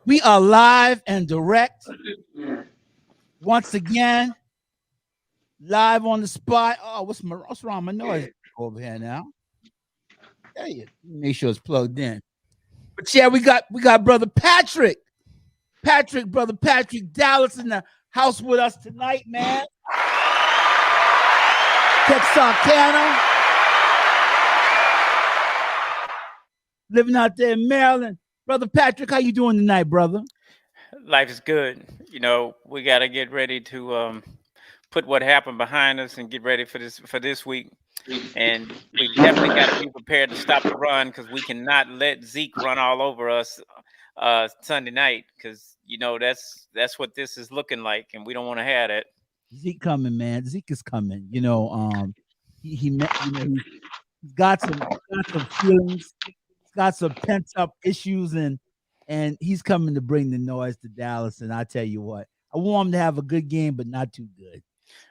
We are live and direct once again, live on the spot. Oh, what's wrong? My noise over here now. There you make sure it's plugged in. But yeah, we got brother Patrick, brother Patrick Dallas in the house with us tonight, man. Texarkana, living out there in Maryland. Brother Patrick, how you doing tonight, brother? Life is good. You know, we got to get ready to put what happened behind us and get ready for this week. And we definitely got to be prepared to stop the run because we cannot let Zeke run all over us Sunday night because, you know, that's what this is looking like, and we don't want to have that. Zeke coming, man. Zeke is coming. You know, he's got some feelings, got some pent up issues, and he's coming to bring the noise to Dallas. And I tell you what, I want him to have a good game, but not too good.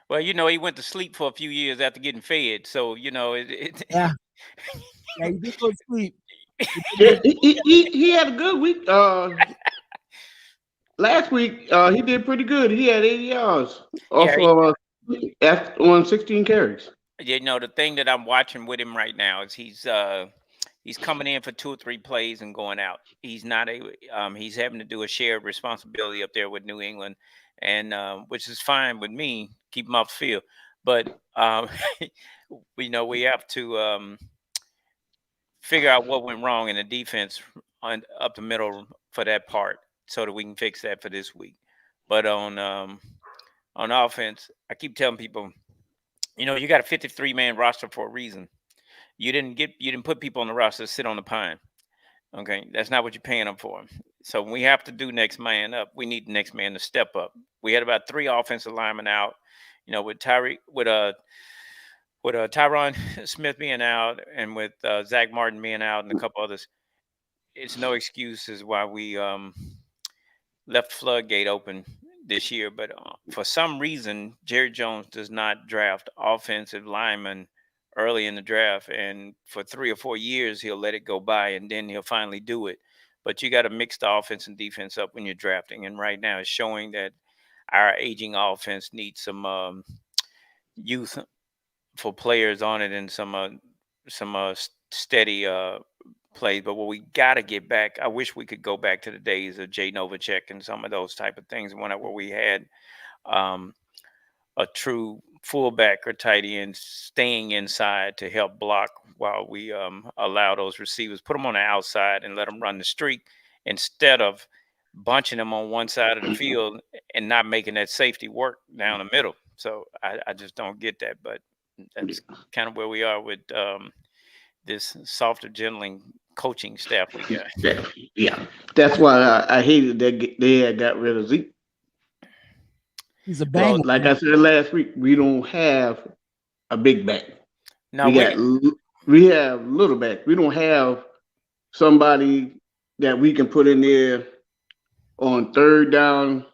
Well, you know, he went to sleep for a few years after getting fed, so you know yeah, he did go to sleep. He had a good week. Last week, he did pretty good. He had 80 yards on 16 carries. You know, the thing that I'm watching with him right now is he's coming in for 2 or 3 plays and going out. He's not he's having to do a shared responsibility up there with New England, and which is fine with me. Keep him off the field, but we know we have to figure out what went wrong in the defense up the middle for that part, so that we can fix that for this week. But on offense, I keep telling people, you know, you got a 53-man roster for a reason. You didn't put people on the roster to sit on the pine. Okay, that's not what you're paying them for. So when we have to do next man up, we need the next man to step up. We had about 3 offensive linemen out, you know, with Tyron Smith being out and with Zach Martin being out and a couple others. It's no excuses why we left floodgate open this year. But for some reason, Jerry Jones does not draft offensive linemen early in the draft, and for 3 or 4 years he'll let it go by, and then he'll finally do it. But you got to mix the offense and defense up when you're drafting, and right now it's showing that our aging offense needs some youth for players on it and some steady plays. But what we got to get back, I wish we could go back to the days of Jay Novacek and some of those type of things, where we had a true fullback or tight end staying inside to help block while we allow those receivers, put them on the outside and let them run the streak instead of bunching them on one side of the field and not making that safety work down the middle. So I just don't get that, but that's kind of where we are with this softer, gentling coaching staff we got. Yeah. That's why I hated that they had got rid of Zeke. He's a banger. Like I said last week, we don't have a big back. No, we have little back. We don't have somebody that we can put in there on 3rd down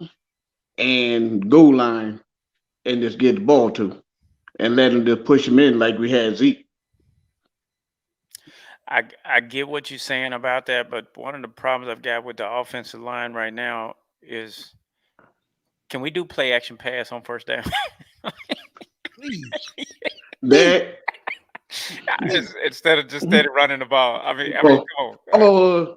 and goal line and just get the ball to, and let him just push him in like we had Zeke. I get what you're saying about that, but one of the problems I've got with the offensive line right now is, can we do play action pass on 1st down? Please. That instead of just steady running the ball. I mean, come on.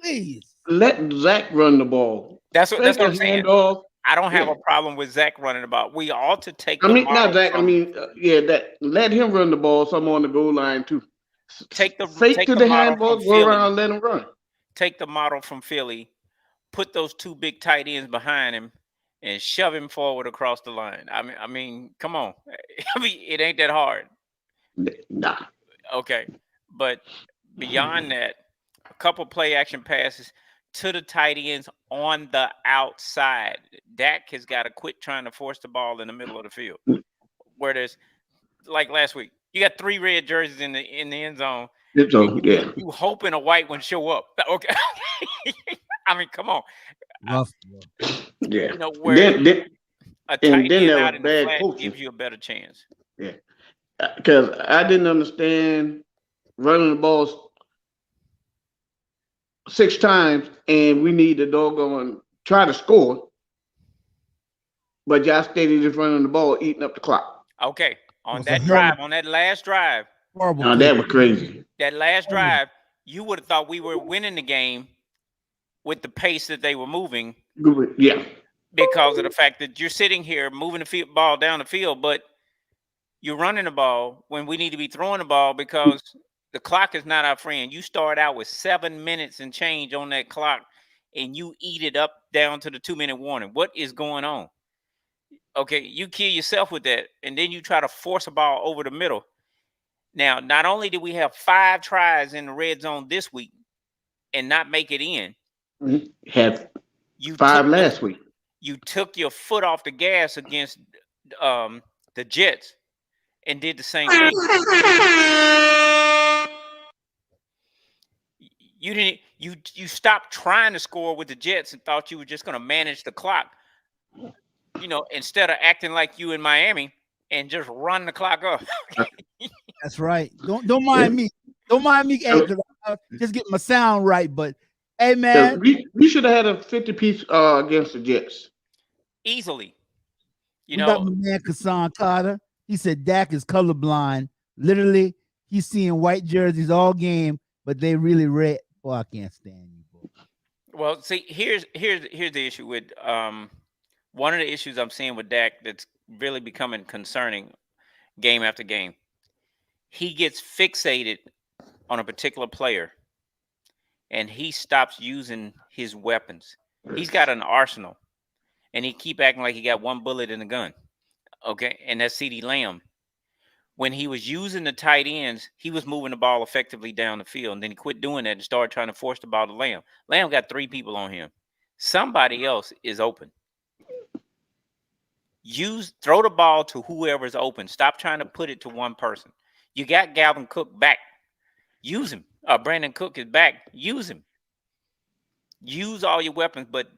Please let Zach run the ball. That's what I'm saying. I don't have a problem with Zach running the ball. We ought to take. Not Zach. Let him run the ball. Some on the goal line too. Take the handball, go around, let him run. Take the model from Philly, put those 2 big tight ends behind him, and shove him forward across the line. I mean, come on. I mean, it ain't that hard. Nah. Okay, but beyond that, a couple play action passes to the tight ends on the outside. Dak has got to quit trying to force the ball in the middle of the field. Where there's, like last week, you got 3 red jerseys in the end zone. You hoping a white one show up. Okay. I mean, come on. Rough. You know, where a tight end out in the flat gives you a better chance. Yeah. Because I didn't understand running the ball 6 times, and we need to doggone try to score, but y'all steady just running the ball, eating up the clock. Okay, on was a that horrible- drive, on that last drive, Horrible. Now play. that was crazy. that last drive, you would have thought we were winning the game with the pace that they were moving Yeah. because of the fact that you're sitting here moving the ball down the field, but you're running the ball when we need to be throwing the ball because the clock is not our friend. You start out with 7 minutes and change on that clock, and you eat it up down to the 2-minute warning. What is going on? Okay, you kill yourself with that, and then you try to force a ball over the middle. Now, not only did we have 5 tries in the red zone this week and not make it in, Had you 5 last week. You took your foot off the gas against the Jets and did the same thing. You didn't. You stopped trying to score with the Jets and thought you were just going to manage the clock. You know, instead of acting like you in Miami and just run the clock up. That's right. Don't mind me. Don't mind me. Hey, just get my sound right. But hey, man, we should have had a 50-piece against the Jets easily. You we know, got my man Kassan Carter. He said Dak is colorblind. Literally, he's seeing white jerseys all game, but they really red. Oh, I can't stand you, bro. Well, see, here's the issue with one of the issues I'm seeing with Dak that's really becoming concerning game after game. He gets fixated on a particular player, and he stops using his weapons. He's got an arsenal, and he keep acting like he got one bullet in the gun. Okay, and that's CeeDee Lamb. When he was using the tight ends, he was moving the ball effectively down the field, and then he quit doing that and started trying to force the ball to Lamb. Lamb got 3 people on him. Somebody else is open. Throw the ball to whoever's open. Stop trying to put it to one person. You got Galvin Cook back. Use him. Brandon Cook is back. Use him. Use all your weapons, but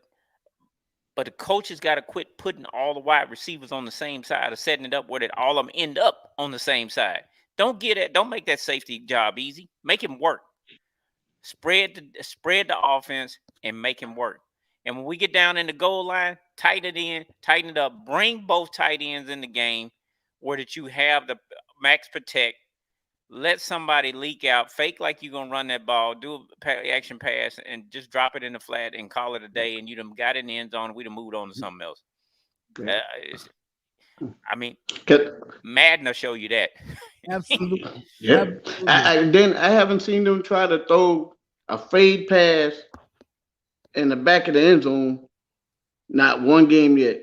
the coaches got to quit putting all the wide receivers on the same side or setting it up where that all of them end up on the same side. Don't make that safety job easy. Make him work. Spread the offense and make him work. And when we get down in the goal line, tighten it up. Bring both tight ends in the game where that you have the max protect. Let somebody leak out, fake like you're going to run that ball, do a action pass, and just drop it in the flat and call it a day. And you done got in the end zone. We done moved on to something else. I mean, Madden will show you that. Absolutely. Yeah. Then I haven't seen them try to throw a fade pass in the back of the end zone. Not one game yet.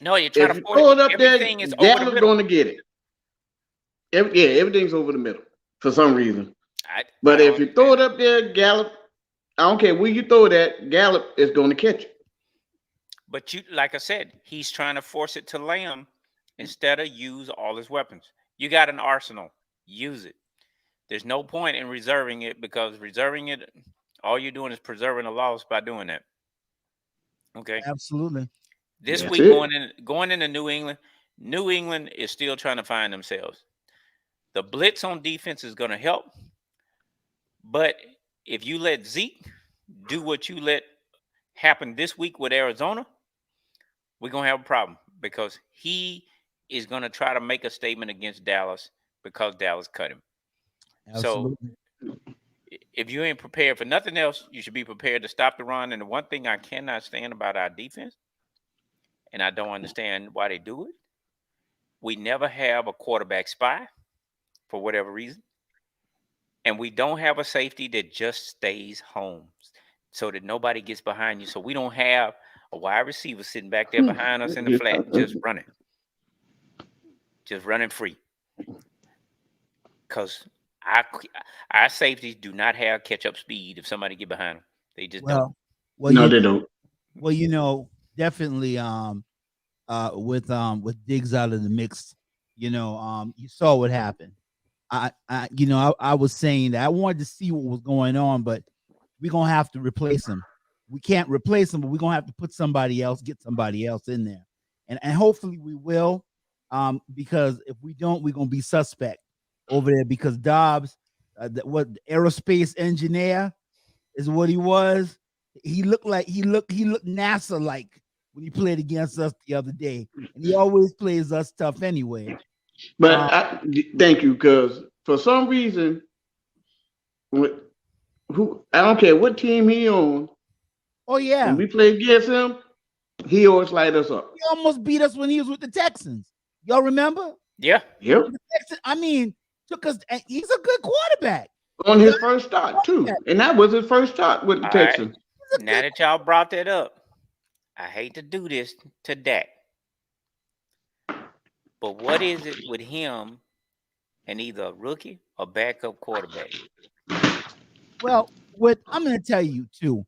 No, you're trying to throw it up there. Is Gallup's going to get it. Everything's over the middle for some reason. But if you throw it up there, Gallup, I don't care where you throw it at, Gallup is going to catch it. But like I said, he's trying to force it to Lamb instead of use all his weapons. You got an arsenal. Use it. There's no point in reserving it because reserving it, all you're doing is preserving a loss by doing that. Okay. Absolutely. This week going into New England is still trying to find themselves. The blitz on defense is going to help. But if you let Zeke do what you let happen this week with Arizona, we're going to have a problem because he is going to try to make a statement against Dallas because Dallas cut him. Absolutely. So if you ain't prepared for nothing else, you should be prepared to stop the run. And the one thing I cannot stand about our defense, and I don't understand why they do it, we never have a quarterback spy for whatever reason. And we don't have a safety that just stays home so that nobody gets behind you. So we don't have a wide receiver sitting back there behind us in the flat, just running free. Because our safeties do not have catch-up speed if somebody get behind them. They just don't. No, they don't. Well, definitely with Diggs out of the mix, you saw what happened. I was saying that I wanted to see what was going on, but we're gonna have to replace him. We can't replace him, but we're gonna have to get somebody else in there, and hopefully we will. Because if we don't, we're gonna be suspect over there because Dobbs, aerospace engineer, is what he was. He looked NASA like when he played against us the other day, and he always plays us tough anyway. But thank you, because for some reason, I don't care what team he on. Oh yeah, when we play against him, he always light us up. He almost beat us when he was with the Texans. Y'all remember? Yeah. Yep. I mean, took us. He's a good quarterback. On his first start too, and that was his first start with the Texans. Now that y'all brought that up, I hate to do this to Dak, but what is it with him and either a rookie or backup quarterback? Well, I'm going to tell you too,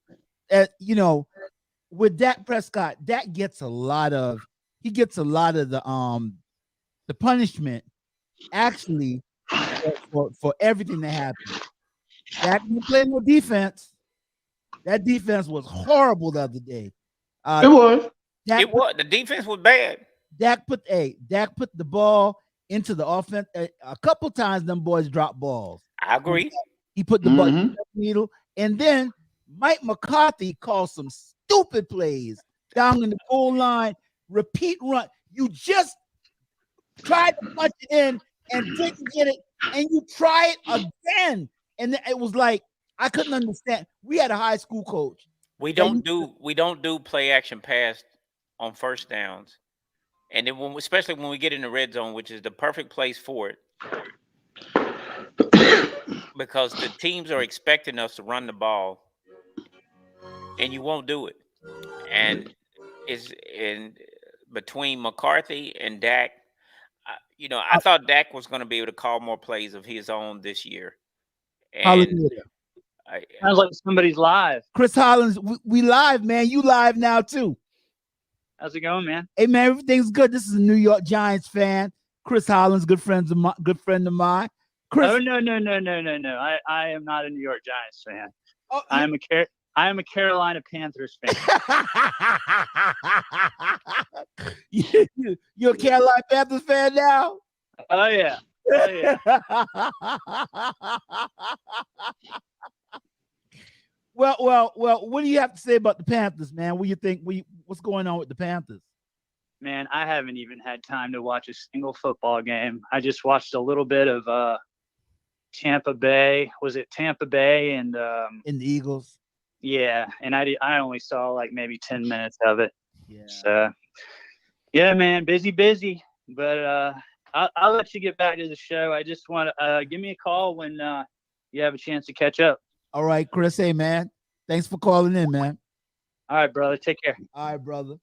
with Dak Prescott, Dak gets a lot of the punishment actually for everything that happened. Dak didn't play no defense. That defense was horrible the other day. It was. The defense was bad. Dak put the ball into the offense a couple times. Them boys dropped balls. I agree. He put the ball in the needle, and then Mike McCarthy called some stupid plays down in the goal line. Repeat run. You just tried to punch it in and didn't get it, and you try it again, and it was like I couldn't understand. We had a high school coach. We don't do play action pass on first downs, and then especially when we get in the red zone, which is the perfect place for it, because the teams are expecting us to run the ball, and you won't do it. And it's in between McCarthy and Dak. I thought Dak was going to be able to call more plays of his own this year. And sounds like somebody's live. Chris Hollins, we live, man. You live now too. How's it going, man? Hey, man, everything's good. This is a New York Giants fan. Chris Hollins, good friend of mine. Chris. Oh no! I am not a New York Giants fan. Oh, I am a Carolina Panthers fan. You're a Carolina Panthers fan now? Oh yeah. Well, what do you have to say about the Panthers, man? What do you think? What's going on with the Panthers? Man, I haven't even had time to watch a single football game. I just watched a little bit of Tampa Bay. Was it Tampa Bay and in the Eagles? Yeah, and I only saw like maybe 10 minutes of it. Yeah. So, yeah, man, busy. But I'll let you get back to the show. I just want to give me a call when you have a chance to catch up. All right, Chris. Hey, man. Thanks for calling in, man. All right, brother. Take care. All right, brother.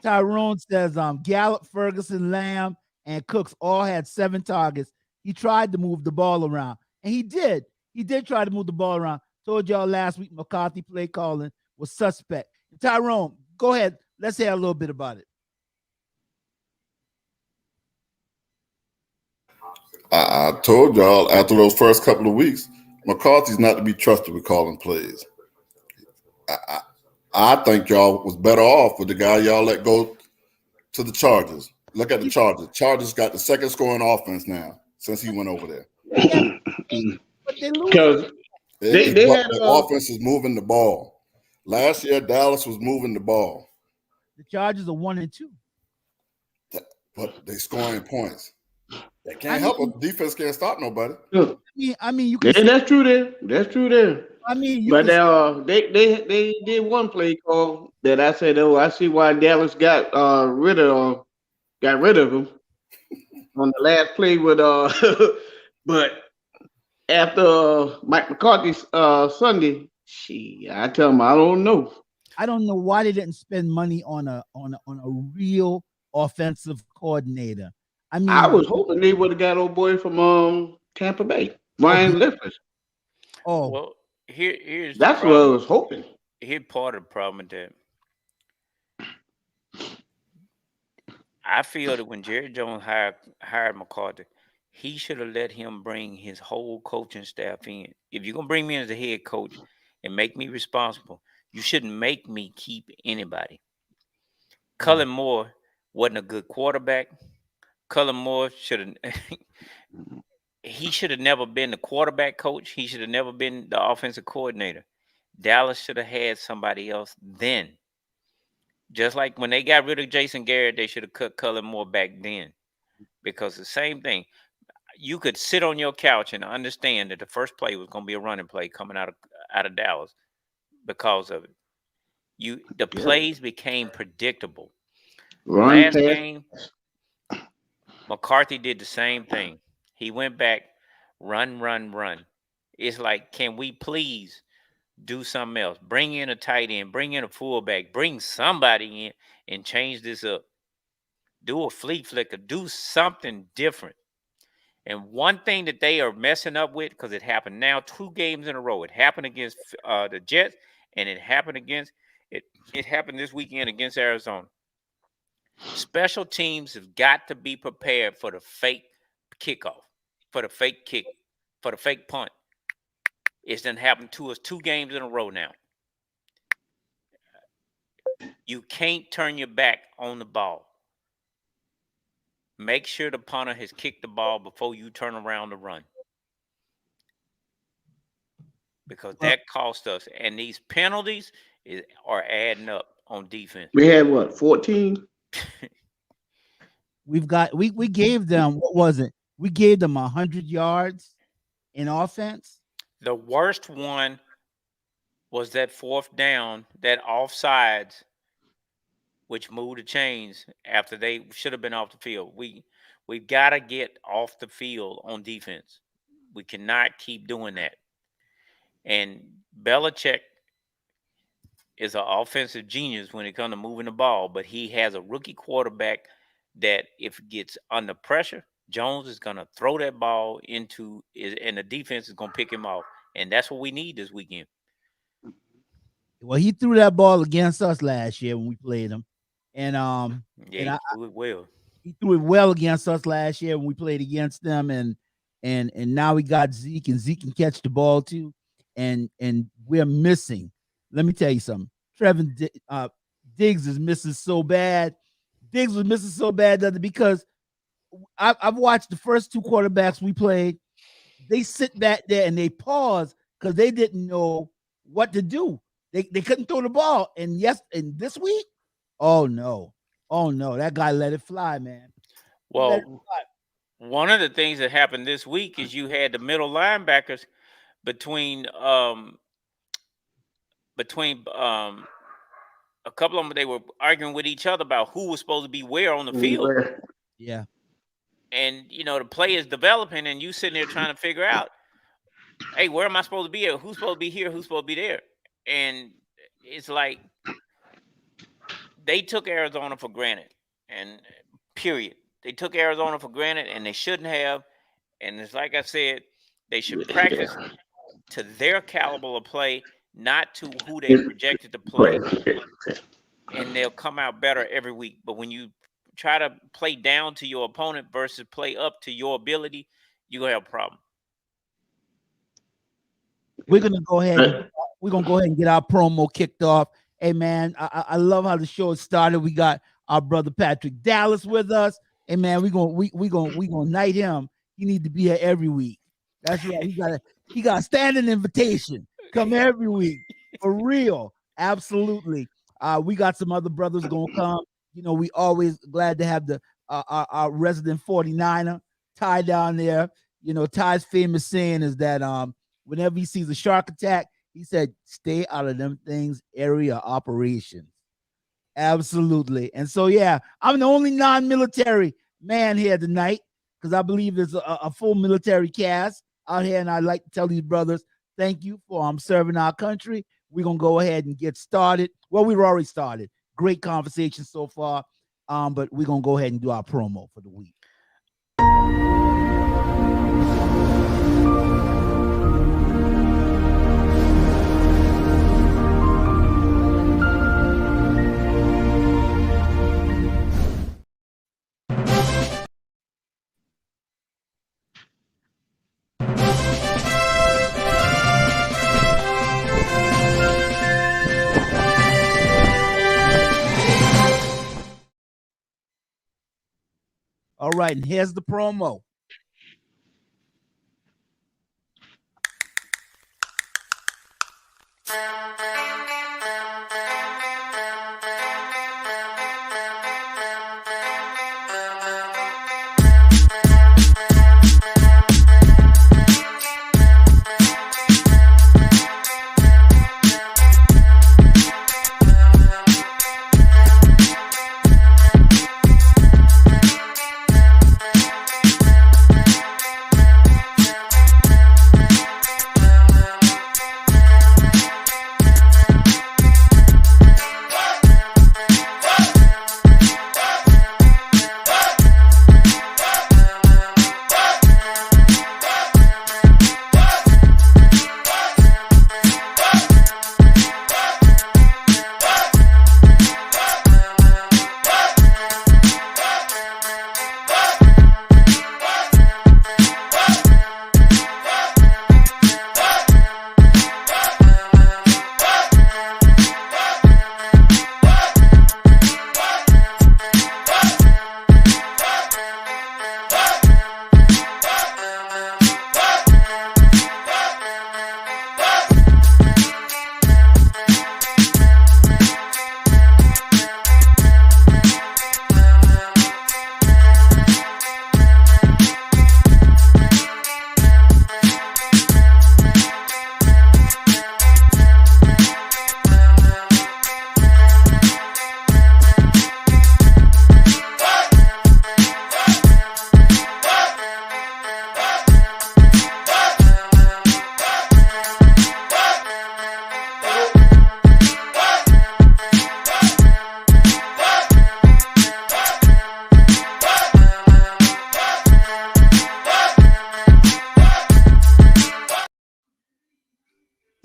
Tyrone says Gallup, Ferguson, Lamb, and Cooks all had 7 targets. He tried to move the ball around, and he did. He did try to move the ball around. Told y'all last week McCarthy play calling was suspect. Tyrone, go ahead. Let's hear a little bit about it. I told y'all after those first couple of weeks, McCarthy's not to be trusted with calling plays. I think y'all was better off with the guy y'all let go to the Chargers. Look at the Chargers. Chargers got the second scoring offense now since he went over there. Because the offense is moving the ball. Last year, Dallas was moving the ball. The Chargers are 1-2. But they scoring points. They can't help it. Defense can't stop nobody. I mean, you can. That's true there. That's true there. I mean, but they did one play call that I said, oh, I see why Dallas got rid of him on the last play with but after Mike McCarthy's Sunday, I tell him I don't know. I don't know why they didn't spend money on a real offensive coordinator. I mean, I was hoping they would have got old boy from Tampa Bay, Ryan Liffers. Oh, well, here's that's what I was hoping. Here's part of the problem with that. I feel that when Jerry Jones hired McCarthy, he should have let him bring his whole coaching staff in. If you're gonna bring me in as a head coach and make me responsible, you shouldn't make me keep anybody. Cullen Moore wasn't a good quarterback. Cullen Moore should have. he should have never been the quarterback coach. He should have never been the offensive coordinator. Dallas should have had somebody else then. Just like when they got rid of Jason Garrett, they should have cut Cullen Moore back then. Because the same thing, you could sit on your couch and understand that the first play was going to be a running play coming out of Dallas because of it. The plays became predictable. Last game, McCarthy did the same thing. He went back, run. It's like, can we please do something else? Bring in a tight end, bring in a fullback, bring somebody in and change this up. Do a flea flicker, do something different. And one thing that they are messing up with, because it happened now 2 games in a row. It happened against the Jets, and it happened it happened this weekend against Arizona. Special teams have got to be prepared for the fake kickoff, for the fake kick, for the fake punt. It's done happened to us 2 games in a row now. You can't turn your back on the ball. Make sure the punter has kicked the ball before you turn around to run. Because that cost us. And these penalties are adding up on defense. We had what, 14? We gave them, what was it? We gave them 100 yards in offense. The worst one was that 4th down, that offsides, which moved the chains after they should have been off the field. We've got to get off the field on defense. We cannot keep doing that. And Belichick is an offensive genius when it comes to moving the ball, but he has a rookie quarterback that if it gets under pressure, Jones is going to throw that ball and the defense is going to pick him off. And that's what we need this weekend. Well, he threw that ball against us last year when we played him. And he threw it well. He threw it well against us last year when we played against them, and now we got Zeke, and Zeke can catch the ball too. And we're missing. Let me tell you something. Trevin Diggs is missing so bad. Diggs was missing so bad because I've watched the first 2 quarterbacks we played. They sit back there and they pause because they didn't know what to do. They couldn't throw the ball. And this week, oh no, that guy let it fly, man. Well, one of the things that happened this week is you had the middle linebackers between a couple of them. They were arguing with each other about who was supposed to be where on the field. Yeah. And, the play is developing and you sitting there trying to figure out, hey, where am I supposed to be at? Who's supposed to be here? Who's supposed to be there? And it's like they took Arizona for granted, and period. They took Arizona for granted, and they shouldn't have. And it's like I said, they should practice to their caliber of play, not to who they projected to play. And they'll come out better every week. But when you try to play down to your opponent versus play up to your ability, you're going to have a problem. We're gonna go ahead and get our promo kicked off. Hey man, I love how the show started. We got our brother Patrick Dallas with us. Hey man, we gonna knight him. He need to be here every week. That's right. He got a standing invitation. Come every week for real. Absolutely. We got some other brothers gonna come. We always glad to have our resident 49er Ty down there. Ty's famous saying is that whenever he sees a shark attack, he said, stay out of them things, area operations. Absolutely. And so, yeah, I'm the only non-military man here tonight because I believe there's a full military cast out here. And I'd like to tell these brothers, thank you for serving our country. We're going to go ahead and get started. Well, we've already started. Great conversation so far. But we're going to go ahead and do our promo for the week. All right, and here's the promo.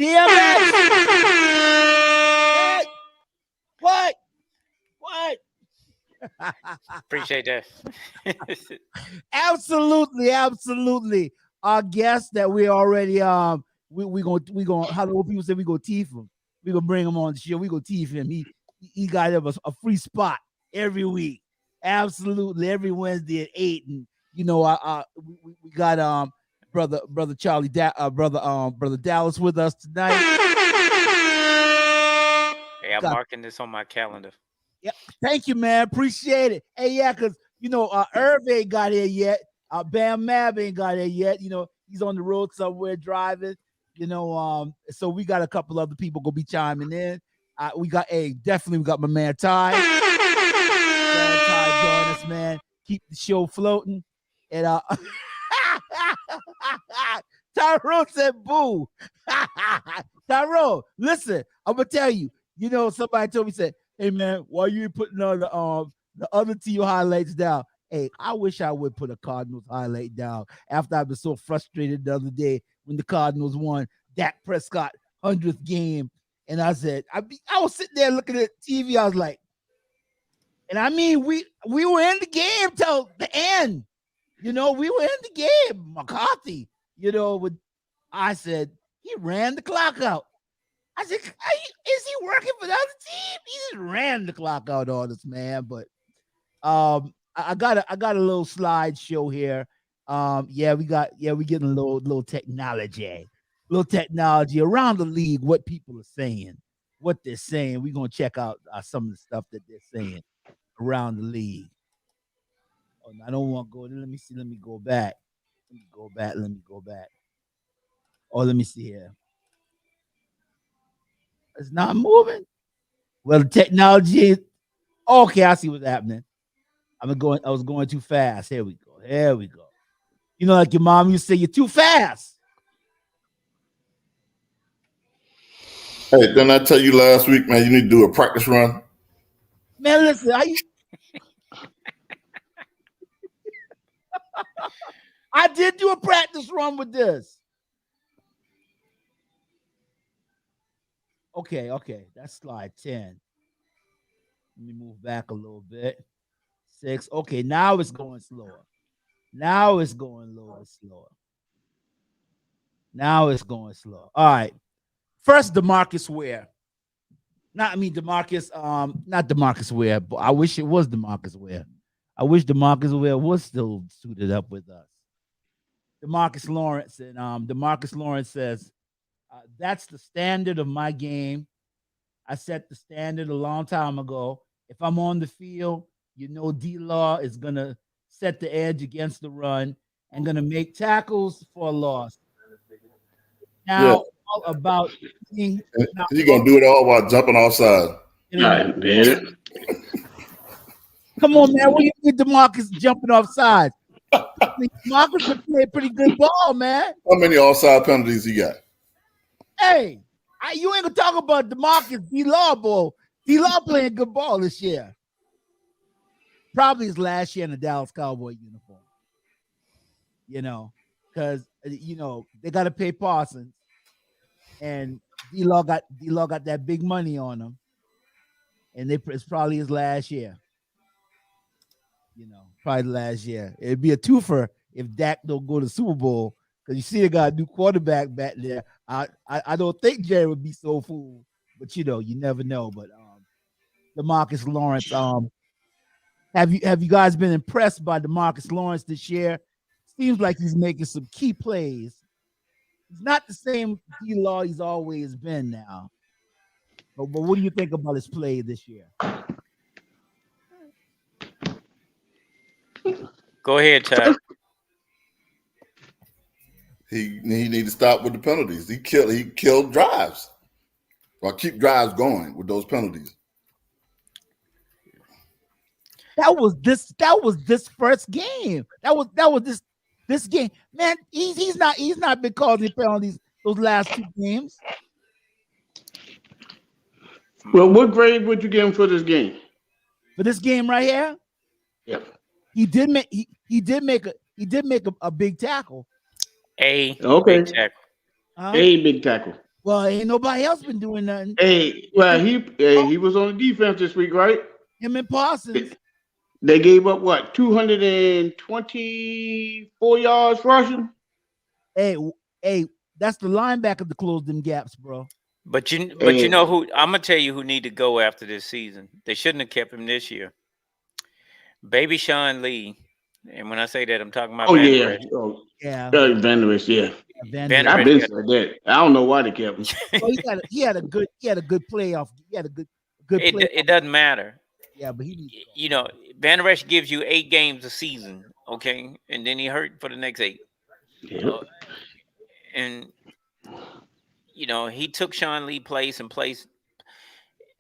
DMX. What? Appreciate that. Absolutely. Our guest that we already we gonna how the old people say we go teeth him. We gonna bring him on the show. We go teeth him. He got a free spot every week. Absolutely, every Wednesday at 8. And we got brother Charlie brother Dallas with us tonight. Hey, I'm marking this on my calendar. Yeah, thank you, man. Appreciate it. Hey, yeah, because Irv ain't got here yet. Bam Mab ain't got here yet. He's on the road somewhere driving. So we got a couple other people gonna be chiming in. We got my man Ty. Ty join us, man. Keep the show floating. And Tyrone said, "Boo." Tyrone, listen, I'm gonna tell you. Somebody told me, said, "Hey man, why you putting on the other team highlights down?" Hey, I wish I would put a Cardinals highlight down after I've been so frustrated the other day when the Cardinals won Dak Prescott 100th game. And I said, I was sitting there looking at TV. I was like, and I mean, we were in the game till the end. We were in the game. McCarthy, I said, he ran the clock out. I said, is he working for the other team? He just ran the clock out on us, man. But I got a little slideshow here. We getting a little technology around the league. What people are saying, what they're saying. We're gonna check out some of the stuff that they're saying around the league. Oh, I don't want to go. Let me see. Let me go back. Let me go back. Oh, let me see here. It's not moving. Well, the technology. Okay, I see what's happening. I was going too fast. Here we go. Like your mom used to say, you're too fast. Hey, didn't I tell you last week, man, you need to do a practice run? Man, listen, I did do a practice run with this. Okay. That's slide 10. Let me move back a little bit. 6. Okay, now it's going slower. Now it's going a little bit slower. All right. First, DeMarcus Ware. Not DeMarcus Ware, but I wish it was DeMarcus Ware. I wish DeMarcus Ware was still suited up with us. DeMarcus Lawrence, and DeMarcus Lawrence says, that's the standard of my game. I set the standard a long time ago. If I'm on the field, D-Law is going to set the edge against the run and going to make tackles for a loss. Now, all about you're going to do it all while jumping offside. Come on, man. What do you think DeMarcus jumping offside? DeMarcus can play a pretty good ball, man. How many offside penalties he got? Hey, you ain't going to talk about DeMarcus D-Law ball. D-Law playing good ball this year. Probably his last year in the Dallas Cowboy uniform. Because they got to pay Parsons, and D-Law got that big money on him, and it's probably his last year. Probably the last year. It'd be a twofer if Dak don't go to the Super Bowl, because you see they got a new quarterback back there. I don't think Jerry would be so fooled, but you never know. But DeMarcus Lawrence, have you guys been impressed by DeMarcus Lawrence this year? Seems like he's making some key plays. He's not the same D-Law he's always been now. But what do you think about his play this year? Go ahead, Ty. He need to stop with the penalties. He killed drives. Well, keep drives going with those penalties. That was this first game. That was this game. Man, he's not been causing penalties those last 2 games. Well, what grade would you give him for this game? For this game right here? Yeah. He did make a big tackle. Okay. Big tackle. A big tackle. Well, ain't nobody else been doing nothing. Hey, he was on the defense this week, right? Him and Parsons. They gave up what 224 yards rushing. Hey, that's the linebacker to close them gaps, bro. But you know who I'm gonna tell you who need to go after this season. They shouldn't have kept him this year. Baby Sean Lee, and when I say that, I'm talking about. Van Yeah. Der Esch, yeah. Van I've been said that. I don't know why they kept him. Well, he had a good playoff. He had a good It doesn't matter. Yeah, but you know, Van Der Esch gives you 8 games a season, okay, and then he hurt for the next 8. Yep. And you know, he took Sean Lee place.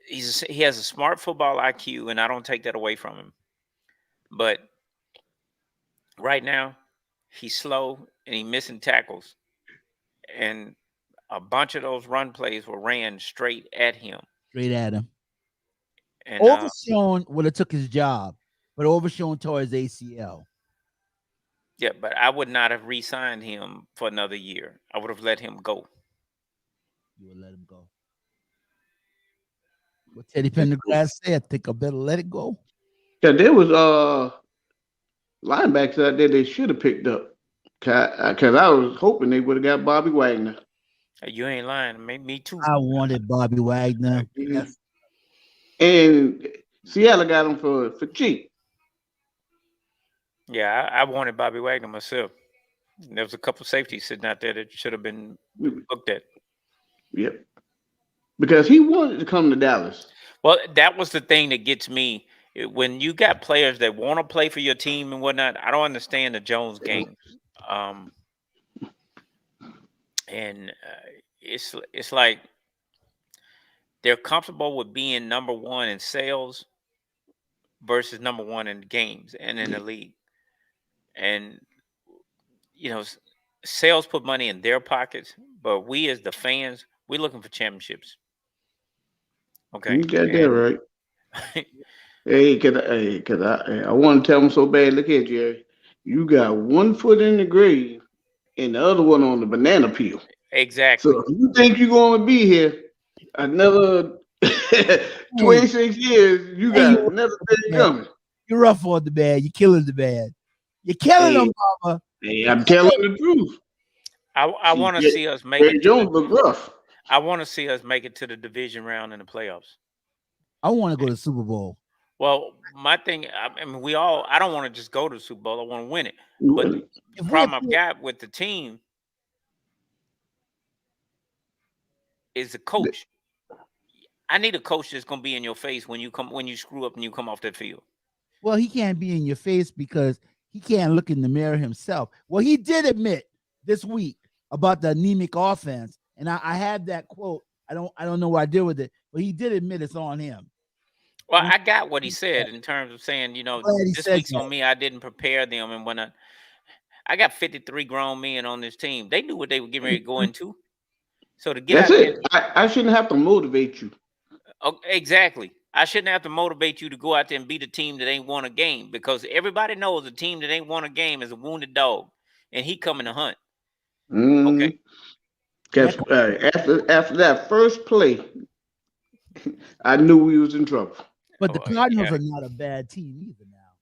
He has a smart football IQ, and I don't take that away from him. But right now, he's slow and he's missing tackles, and a bunch of those run plays were ran straight at him. And Overshown would have took his job, but Overshown tore his ACL. Yeah, but I would not have re-signed him for another year. I would have let him go. You would let him go. What Teddy Pendergrass said, I think I better let it go. Yeah, there was linebackers out there they should have picked up. Because I was hoping they would have got Bobby Wagner. You ain't lying. Me too. I wanted Bobby Wagner. Yes. And Seattle got him for cheap. Yeah, I wanted Bobby Wagner myself. There was a couple safeties sitting out there that should have been looked at. Yep. Because he wanted to come to Dallas. Well, that was the thing that gets me. When you got players that want to play for your team and whatnot, I don't understand the Jones game. It's like they're comfortable with being number 1 in sales versus number 1 in games and in the league. And, you know, sales put money in their pockets, but we as the fans, we're looking for championships. Okay. You got that right. Cause I want to tell them so bad. Look at you. You got one foot in the grave and the other one on the banana peel. Exactly. So if you think you're going to be here another 26 years, you got another thing coming. You're rough on the bad. You're killing the bad. You're killing them, mama. Hey, I'm telling the truth. I want to see us make it. Jones look rough. I want to see us make it to the division round in the playoffs. I want to go to the Super Bowl. Well, my thing, I mean, I don't want to just go to the Super Bowl. I want to win it. But the problem I've got with the team is the coach. I need a coach that's going to be in your face when you screw up and you come off that field. Well, he can't be in your face because he can't look in the mirror himself. Well, he did admit this week about the anemic offense, and I had that quote. I don't know what I did with it, but he did admit it's on him. Well, I got what he said in terms of saying, you know, this week's on me. I didn't prepare them, and when I got 53 grown men on this team, they knew what they were getting ready to go into. So to get that's it. I shouldn't have to motivate you. Oh, exactly. I shouldn't have to motivate you to go out there and beat a team that ain't won a game, because everybody knows a team that ain't won a game is a wounded dog, and he coming to hunt. Okay. Because after that first play, I knew we was in trouble. But the Cardinals are not a bad team either now.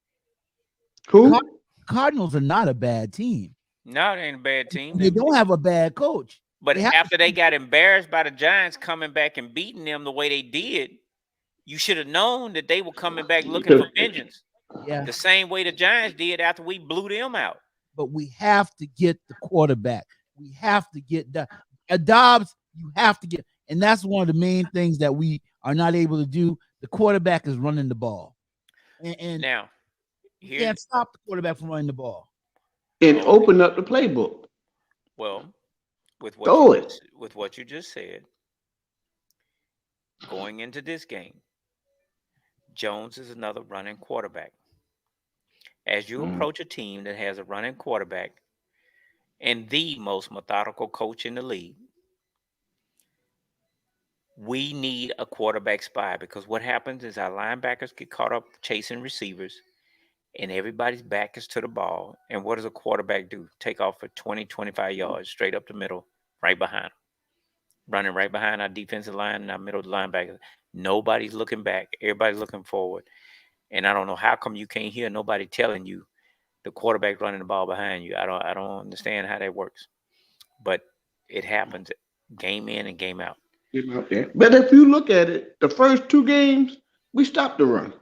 Who? Cardinals are not a bad team. No, it ain't a bad team. They don't have a bad coach. But after they got embarrassed by the Giants coming back and beating them the way they did, you should have known that they were coming back looking for vengeance. Yeah. The same way the Giants did after we blew them out. But we have to get the quarterback. We have to get Dobbs. You have to get, and that's one of the main things that we are not able to do. The quarterback is running the ball, and now you can't stop the quarterback from running the ball. And open up the playbook. Well, with what you just said, going into this game, Jones is another running quarterback. As you approach a team that has a running quarterback and the most methodical coach in the league, we need a quarterback spy, because what happens is our linebackers get caught up chasing receivers and everybody's back is to the ball. And what does a quarterback do? Take off for 20, 25 yards straight up the middle, right behind him. running right behind our defensive line and our middle linebackers. Nobody's looking back. Everybody's looking forward. And I don't know how come you can't hear nobody telling you the quarterback running the ball behind you. I don't understand how that works. But it happens game in and game out. But if you look at it, the first 2 games, we stopped the run.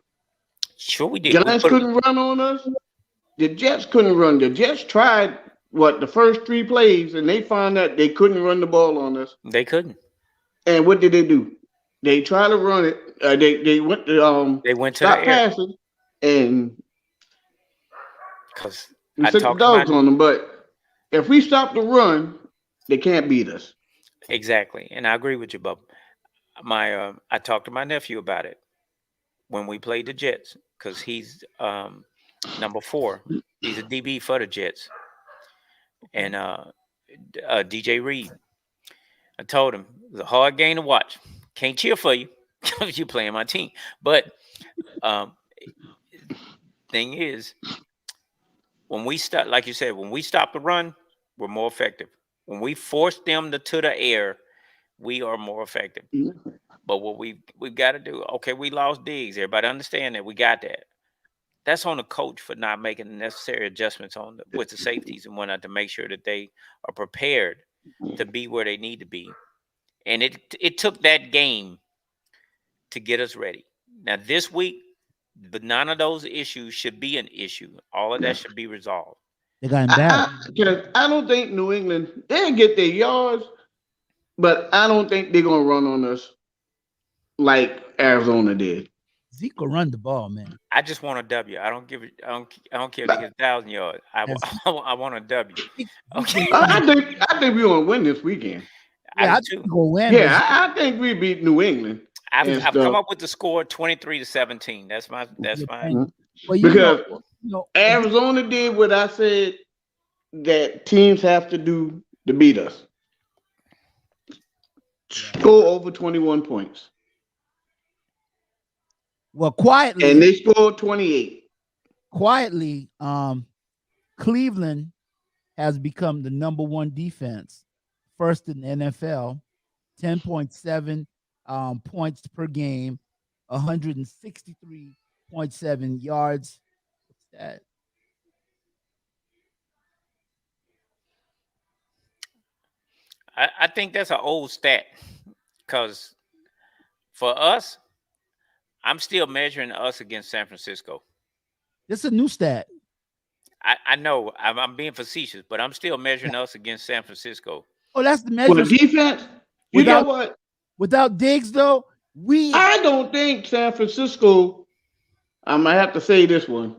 Sure we did. Giants couldn't run on us. The Jets couldn't run. The Jets tried the first 3 plays, and they found out they couldn't run the ball on us. They couldn't. And what did they do? They tried to run it. They went to stop passing, and because we took the dogs on them. But if we stop the run, they can't beat us. Exactly, and I agree with you, Bub. I talked to my nephew about it when we played the Jets because he's number 4. He's a DB for the Jets, and DJ Reed. I told him it's a hard game to watch. Can't cheer for you because you're playing my team. But thing is, when we start, like you said, when we stop the run, we're more effective. When we force them to the air, we are more effective. Mm-hmm. But what we've got to do, okay, we lost Diggs. Everybody understand that. We got that. That's on the coach for not making the necessary adjustments with the safeties and whatnot to make sure that they are prepared to be where they need to be. And it took that game to get us ready. Now, this week, but none of those issues should be an issue. All of that should be resolved. They got him back. I don't think New England, they'll get their yards, but I don't think they're going to run on us like Arizona did. Zeke will run the ball, man. I just want a W. I don't care if they get 1,000 yards. I want a W. Okay. I think we're going to win this weekend. Yeah, I think we'll win. Yeah, I think we beat New England. I've come up with the score 23-17. That's my. Well, because Arizona did what I said that teams have to do to beat us. Score over 21 points. Well, quietly, and they scored 28. Quietly, Cleveland has become the number 1 defense, first in the NFL, 10.7 points per game, 163.7 yards. What's that? I think that's an old stat because for us, I'm still measuring us against San Francisco. This is a new stat. I know I'm being facetious, but I'm still measuring us against San Francisco. Oh, that's the measure. For the defense, you know what? Without Diggs, though, I don't think San Francisco. I might have to say this one.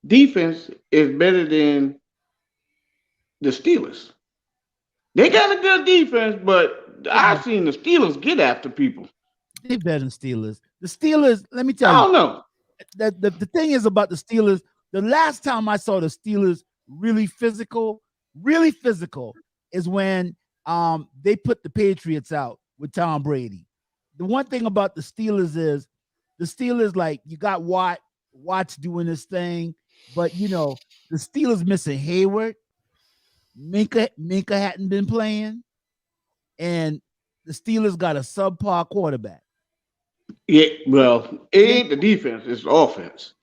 Defense is better than the Steelers. They got a good defense, but I've seen the Steelers get after people. They're better than Steelers. The Steelers, let me tell you. I don't know. The thing is about the Steelers, the last time I saw the Steelers really physical is when they put the Patriots out with Tom Brady. The one thing about the Steelers is like you got Watts doing this thing, but the Steelers missing Hayward. Minka hadn't been playing, and the Steelers got a subpar quarterback. Yeah, well, it ain't the defense; it's the offense.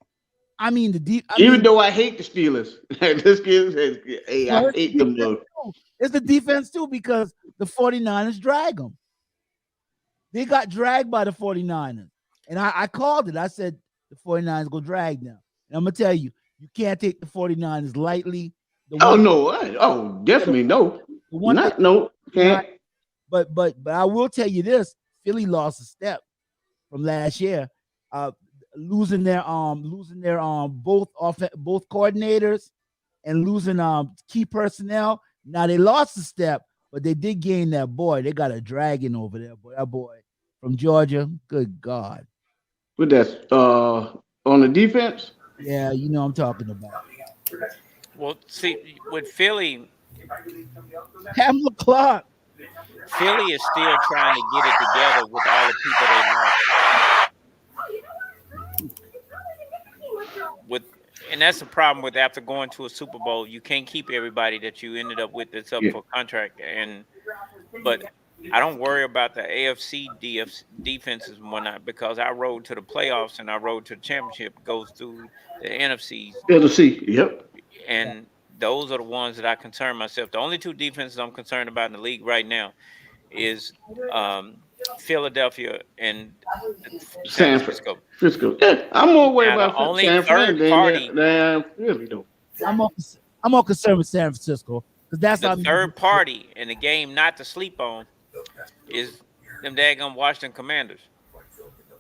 I mean, even though I hate the Steelers, this kid says, "Hey, I hate them though." It's the defense too because the 49ers drag them. They got dragged by the 49ers, and I called it. I said the 49ers go drag them, and I'm gonna tell you, you can't take the 49ers lightly. Definitely no. Can't. But I will tell you this: Philly lost a step from last year, losing their both coordinators and losing key personnel. Now they lost a step, but they did gain that boy. They got a dragon over there, boy. That boy from Georgia. Good God. But that's on the defense. Yeah, you know what I'm talking about. Well, see, with Philly, Hamler Clark. Philly is still trying to get it together with all the people they lost. And that's the problem with after going to a Super Bowl, you can't keep everybody that you ended up with that's up for contract. But I don't worry about the AFC defenses and whatnot because our road to the playoffs and our road to the championship goes through the NFCs, NFC. Yep. and those are the ones that I concern myself. The only two defenses I'm concerned about in the league right now is Philadelphia and San San Francisco. Francisco. Yeah, I'm more worried Now, the about only San Fran third party, than Philly, though. I'm more concerned with San Francisco because that's the how third party in the game not to sleep on is them daggum Washington Commanders.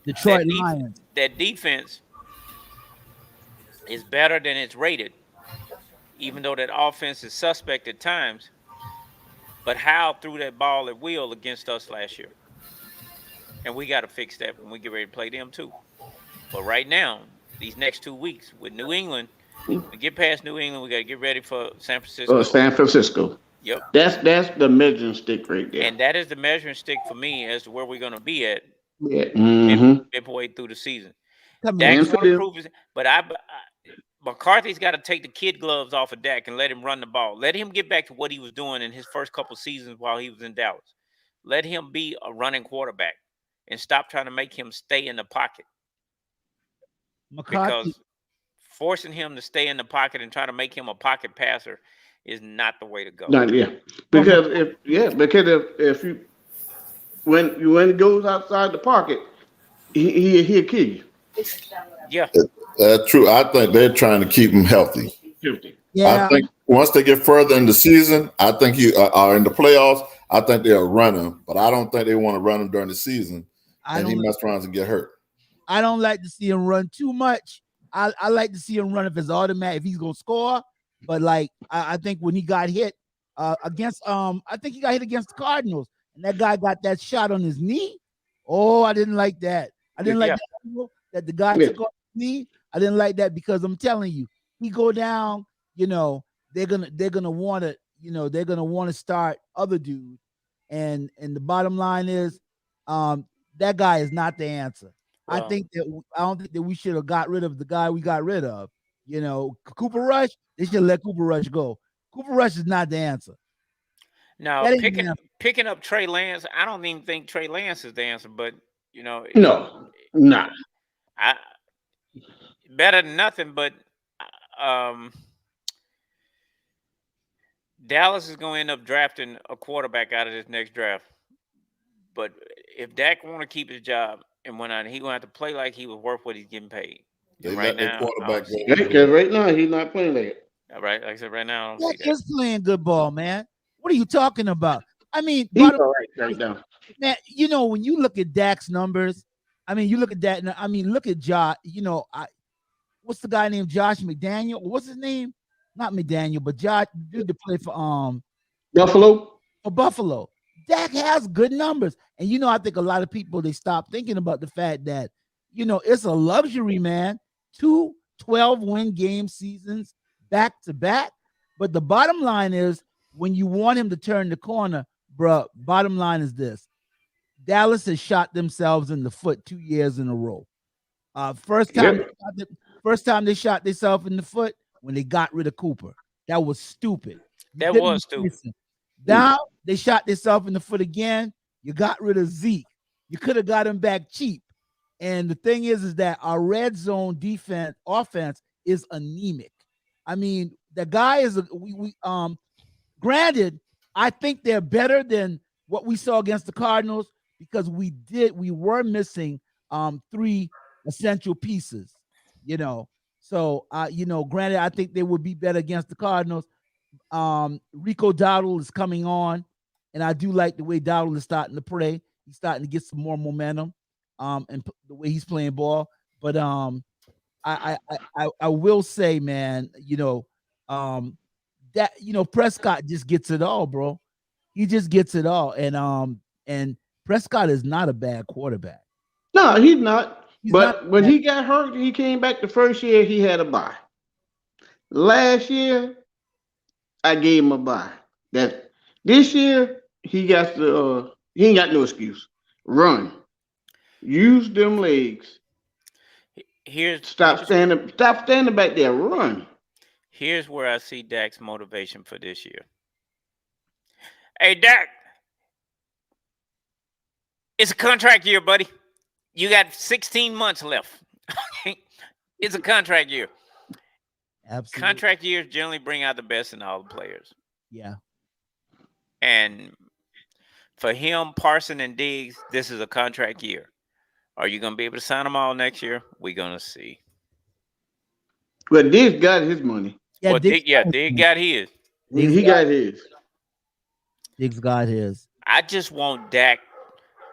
Detroit Lions. That defense is better than it's rated, even though that offense is suspect at times. But Howell threw that ball at will against us last year. And we got to fix that when we get ready to play them too. But right now, these next 2 weeks with New England, we get past New England, we got to get ready for San Francisco. San Francisco. Yep. That's the measuring stick right there. And that is the measuring stick for me as to where we're going to be at midway through the season. Dak's going to prove it, but McCarthy's got to take the kid gloves off of Dak and let him run the ball. Let him get back to what he was doing in his first couple seasons while he was in Dallas. Let him be a running quarterback and stop trying to make him stay in the pocket. Because forcing him to stay in the pocket and trying to make him a pocket passer is not the way to go. Because if you when it goes outside the pocket, he'll kill you. Yeah, that's true. I think they're trying to keep him healthy. Yeah. I think once they get further in the season, I think you are in the playoffs. I think they'll run him, but I don't think they want to run him during the season. And he mess around and get hurt. I don't like to see him run too much. I like to see him run if it's automatic, if he's gonna score. But like I think when he got hit against I think he got hit against the Cardinals, and that guy got that shot on his knee. Oh, I didn't like that. I didn't like that the guy took off his knee. I didn't like that because I'm telling you, he go down, they're gonna want to start other dudes. And the bottom line is that guy is not the answer. I don't think that we should have got rid of the guy we got rid of. Cooper Rush, they should let Cooper Rush go. Cooper Rush is not the answer. Now, picking up Trey Lance, I don't even think Trey Lance is the answer, but no, not. Better than nothing, but Dallas is going to end up drafting a quarterback out of this next draft. But if Dak want to keep his job and went on, he going to have to play like he was worth what he's getting paid. Right now, because right now he's not playing like it. Right, like I said, right now, I don't see that. Just playing good ball, man. What are you talking about? I mean, he's all right now. Man, when you look at Dak's numbers, I mean, you look at that. I mean, look at Josh. What's the guy named Josh McDaniel? What's his name? Not McDaniel, but Josh did to play for Buffalo. For Buffalo. Dak has good numbers. And I think a lot of people, they stop thinking about the fact that, it's a luxury, man. 2 12-win game seasons back to back. But the bottom line is, when you want him to turn the corner, bro, bottom line is this. Dallas has shot themselves in the foot 2 years in a row. First time they shot themselves in the foot when they got rid of Cooper. That was stupid. That was stupid. Now they shot themselves in the foot again. You got rid of Zeke. You could have got him back cheap. And the thing is that our red zone offense is anemic. I mean, the guy is granted, I think they're better than what we saw against the Cardinals because we were missing 3 essential pieces, So granted, I think they would be better against the Cardinals. Rico Dowdle is coming on, and I do like the way Dowdle is starting to play. He's starting to get some more momentum, and the way he's playing ball. But I will say, man, that Prescott just gets it all, bro. He just gets it all, and Prescott is not a bad quarterback. No, he's not. But when he got hurt, he came back the first year. He had a bye. Last year, I gave him a bye. This year he ain't got no excuse. Run, use them legs. Stop standing back there. Run. Here's where I see Dak's motivation for this year. Hey, Dak, It's a contract year, buddy. You got 16 months left. It's a contract year. Absolutely. Contract years generally bring out the best in all the players. Yeah. And for him, Parson and Diggs, this is a contract year. Are you going to be able to sign them all next year? We're going to see. But Diggs got his money. Yeah, Well, Diggs got his. He got his. Diggs got his. I just want Dak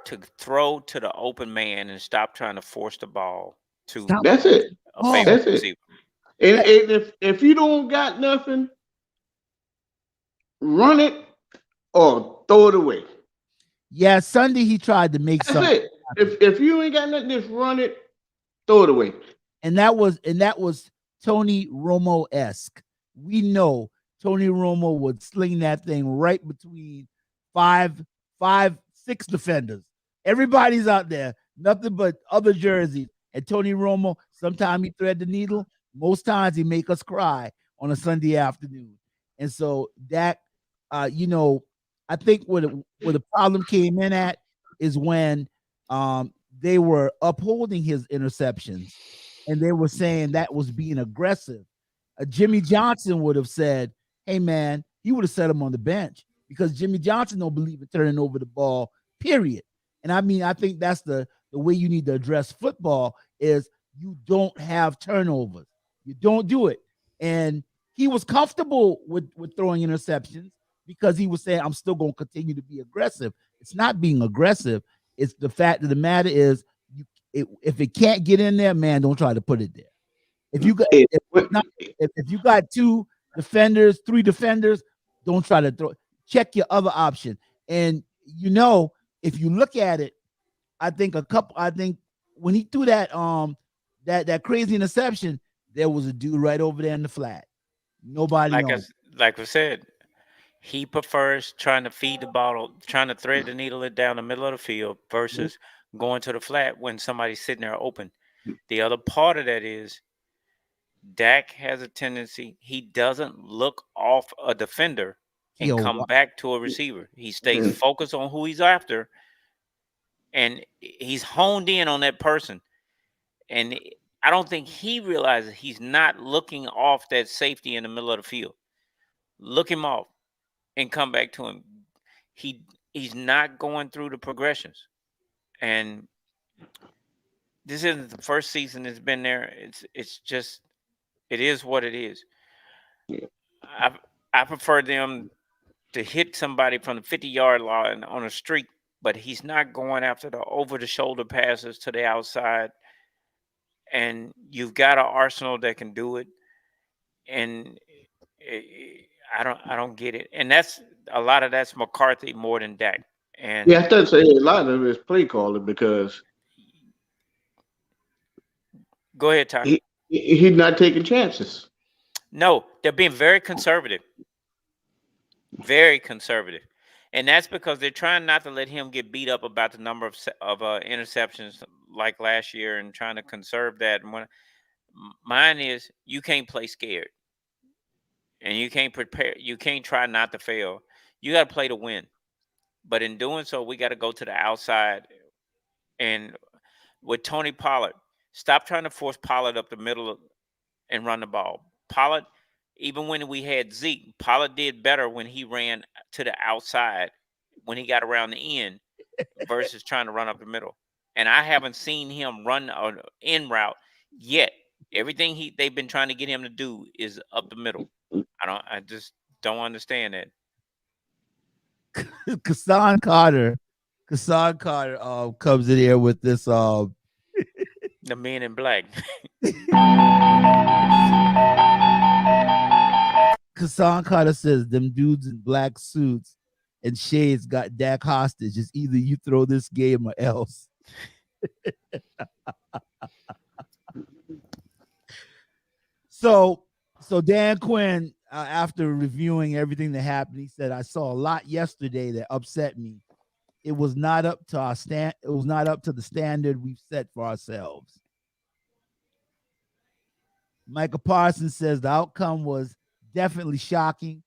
to throw to the open man and stop trying to force the ball to. That's it. That's it. And if you don't got nothing, run it or throw it away. Yeah, Sunday he tried to make something. That's it. If you ain't got nothing, just run it, throw it away. And that was Tony Romo-esque. We know Tony Romo would sling that thing right between five, 6 defenders. Everybody's out there, nothing but other jerseys. And Tony Romo, sometimes he thread the needle. Most times he make us cry on a Sunday afternoon. And so Dak, I think where the problem came in at is when they were upholding his interceptions and they were saying that was being aggressive. Jimmy Johnson would have said, hey, man, he would have set him on the bench because Jimmy Johnson don't believe in turning over the ball, period. And I mean, I think that's the way you need to address football is you don't have turnovers. You don't do it. And he was comfortable with throwing interceptions because he was saying, I'm still going to continue to be aggressive. It's not being aggressive. It's the fact of the matter is, if it can't get in there, man, don't try to put it there. If you got 2 defenders, 3 defenders, don't try to throw. Check your other option. And if you look at it, I think when he threw that that crazy interception, there was a dude right over there in the flat. Nobody knows. Like I said, he prefers trying to feed the ball, trying to thread the needle down the middle of the field versus going to the flat when somebody's sitting there open. The other part of that is Dak has a tendency, he doesn't look off a defender and come back to a receiver. He stays focused on who he's after, and he's honed in on that person. And I don't think he realizes he's not looking off that safety in the middle of the field. Look him off and come back to him. He's not going through the progressions. And this isn't the first season it's been there. It's just, it is what it is. I prefer them to hit somebody from the 50-yard line on a streak, but he's not going after the over-the-shoulder passes to the outside. And you've got an arsenal that can do it. And I don't get it. And a lot of that's McCarthy more than Dak. And I have to say a lot of it is play calling because go ahead, Ty. He's not taking chances. No, they're being very conservative. Very conservative. And that's because they're trying not to let him get beat up about the number of interceptions like last year and trying to conserve that. And mine is you can't play scared. And you can't prepare. You can't try not to fail. You got to play to win. But in doing so, we got to go to the outside. And with Tony Pollard, stop trying to force Pollard up the middle and run the ball. Pollard, even when we had Zeke, Pollard did better when he ran to the outside, when he got around the end versus trying to run up the middle. And I haven't seen him run an in route yet. Everything they've been trying to get him to do is up the middle. I just don't understand that. Kassan Carter comes in here with this the Men in Black. Kassan Carter says them dudes in black suits and shades got Dak hostage. It's either you throw this game or else. So Dan Quinn, after reviewing everything that happened, he said, I saw a lot yesterday that upset me. It was not up to it was not up to the standard we've set for ourselves. Michael Parsons says the outcome was definitely shocking.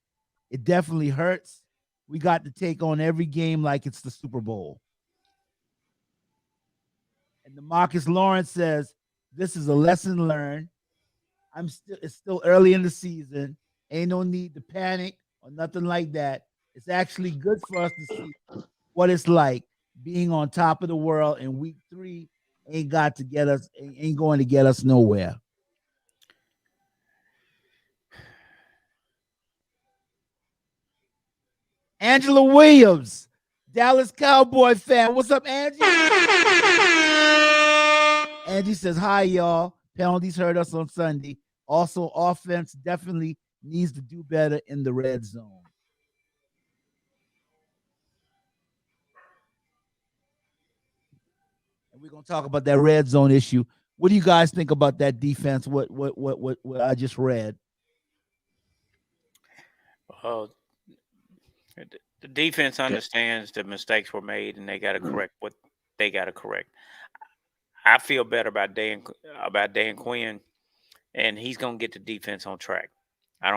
It definitely hurts. We got to take on every game like it's the Super Bowl. Marcus Lawrence says this is a lesson learned. It's still early in the season. Ain't no need to panic or nothing like that. It's actually good for us to see what it's like being on top of the world in week 3. Ain't going to get us nowhere. Angela Williams, Dallas Cowboy fan. What's up, Angie? Angie says, hi, y'all. Penalties hurt us on Sunday. Also, offense definitely needs to do better in the red zone. And we're going to talk about that red zone issue. What do you guys think about that defense? What I just read? The defense understands the mistakes were made, and they got to correct what they got to correct. I feel better about Dan Quinn, and he's going to get the defense on track. I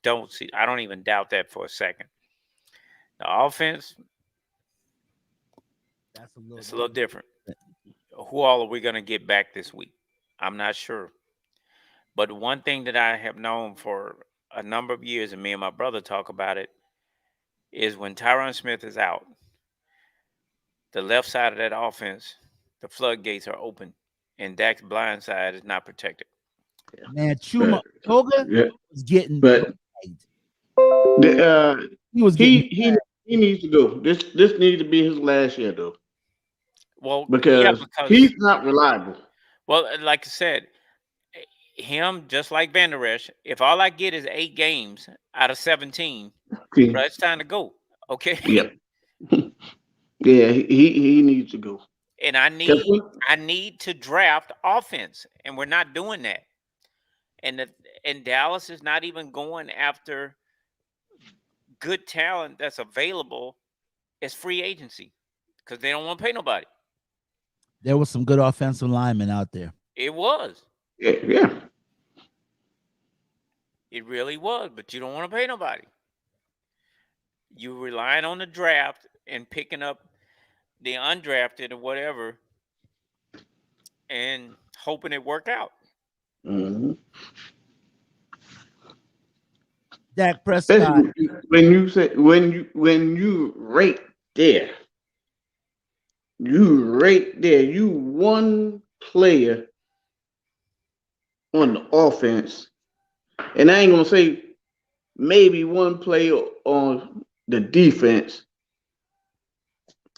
don't even doubt that for a second. The offense, it's a little different. Who all are we going to get back this week? I'm not sure. But one thing that I have known for a number of years, and me and my brother talk about it, is when Tyron Smith is out, the left side of that offense, the floodgates are open, and Dak's blind side is not protected. Man, Toga was getting he needs to go. This needs to be his last year, though. Well, because he's not reliable. Well, like I said, him just like Van Der Esch, if all I get is 8 games out of 17, bro, it's time to go. Okay. Yep. Yeah, he needs to go. And I need to draft offense, and we're not doing that. And Dallas is not even going after good talent that's available as free agency because they don't want to pay nobody. There was some good offensive linemen out there. It was. Yeah. It really was, but you don't want to pay nobody. You're relying on the draft and picking up the undrafted or whatever and hoping it work out. Mm-hmm. Dak Prescott. When you rate there, you one player on the offense, and I ain't gonna say maybe one player on the defense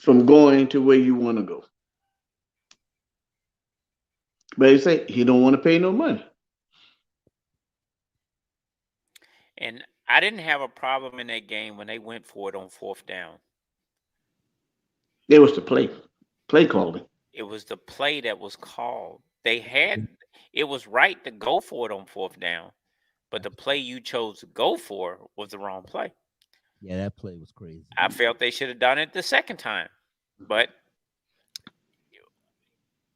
from going to where you want to go. But he say he don't want to pay no money. And I didn't have a problem in that game when they went for it on 4th down. It was the play calling. It was the play that was called. It was right to go for it on 4th down, but the play you chose to go for was the wrong play. Yeah, that play was crazy. I felt they should have done it the second time, but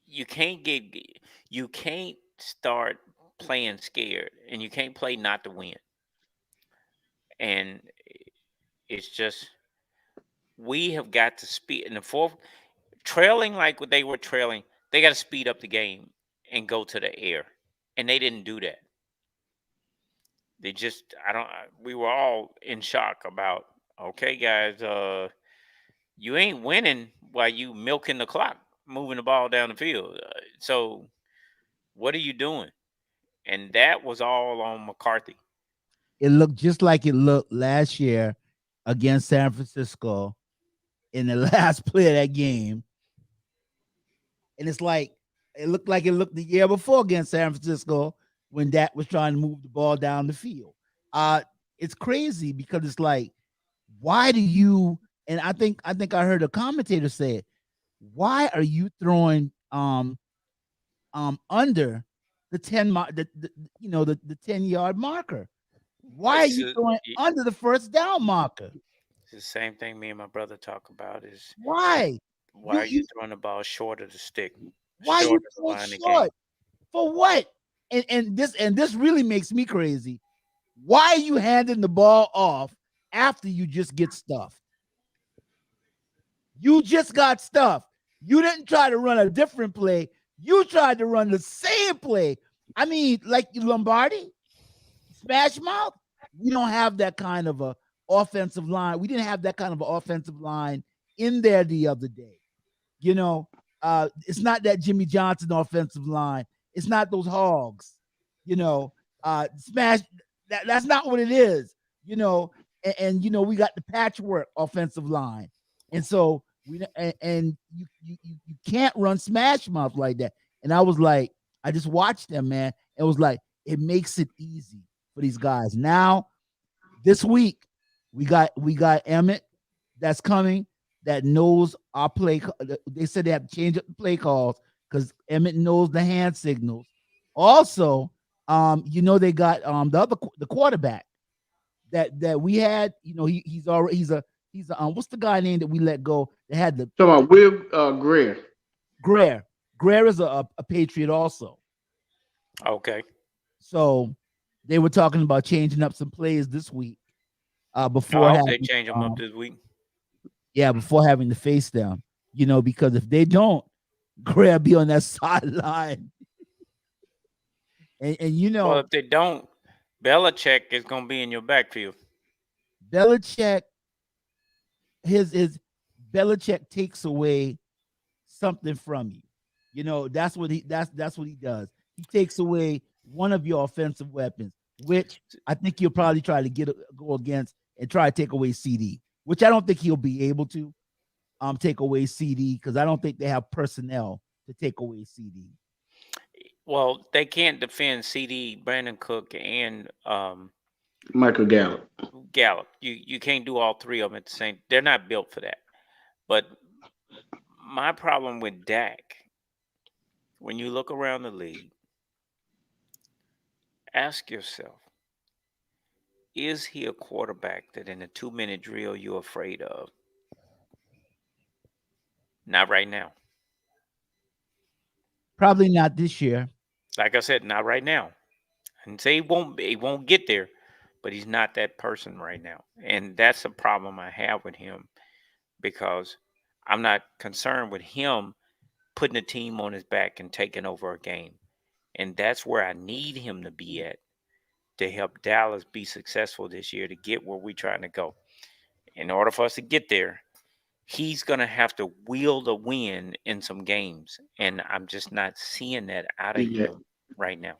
you can't start playing scared, and you can't play not to win. And it's just, we have got to speed in the 4th, trailing like what they were trailing. They got to speed up the game and go to the air, and they didn't do that. They just, we were all in shock about, okay, guys, you ain't winning while you milking the clock, moving the ball down the field. So what are you doing? And that was all on McCarthy. It looked just like it looked last year against San Francisco in the last play of that game. And it's like, it looked the year before against San Francisco when Dak was trying to move the ball down the field. It's crazy because it's like, why do you, and I think I heard a commentator say it, why are you throwing under the 10 the 10-yard marker? Why are you throwing under the 1st down marker? It's the same thing me and my brother talk about is why are you throwing the ball short of the stick? Why are you throwing short? For what? And this really makes me crazy. Why are you handing the ball off after you just get stuffed? You just got stuffed. You didn't try to run a different play. You tried to run the same play. I mean, like Lombardi, Smash Mouth. We don't have that kind of a offensive line. We didn't have that kind of an offensive line in there the other day. You know, it's not that Jimmy Johnson offensive line. It's not those hogs. You know, smash. That's not what it is. You know, and you know we got the patchwork offensive line, and so we and you can't run smash mouth like that. And I was like, I just watched them, man. It was like it makes it easy for these guys. Now, this week, we got Emmett that's coming that knows our play. They said they have to change up the play calls because Emmett knows the hand signals. Also, you know they got the quarterback that we had. You know he's what's the guy name that we let go? They had the Talking about Will Greer. Greer. Greer is a Patriot also. Okay. So they were talking about changing up some plays this week. Before I hope they change them up this week. Yeah, before having to face them, you know, because if they don't, Greer be on that sideline. and you know, well, if they don't, Belichick is going to be in your backfield. Belichick, his Belichick takes away something from you. You know, that's what he does. He takes away one of your offensive weapons, which I think you'll probably try to go against and try to take away CD, which I don't think he'll be able to take away CD because I don't think they have personnel to take away CD. Well, they can't defend CD, Brandon Cook, and Michael Gallup. You can't do all three of them at the same. They're not built for that. But my problem with Dak, when you look around the league, ask yourself, is he a quarterback that in a 2-minute drill you're afraid of? Not right now. Probably not this year. Like I said, not right now. And say he won't get there, but he's not that person right now. And that's a problem I have with him because I'm not concerned with him putting a team on his back and taking over a game. And that's where I need him to be at to help Dallas be successful this year to get where we're trying to go. In order for us to get there, he's going to have to wield a win in some games. And I'm just not seeing that out of him right now.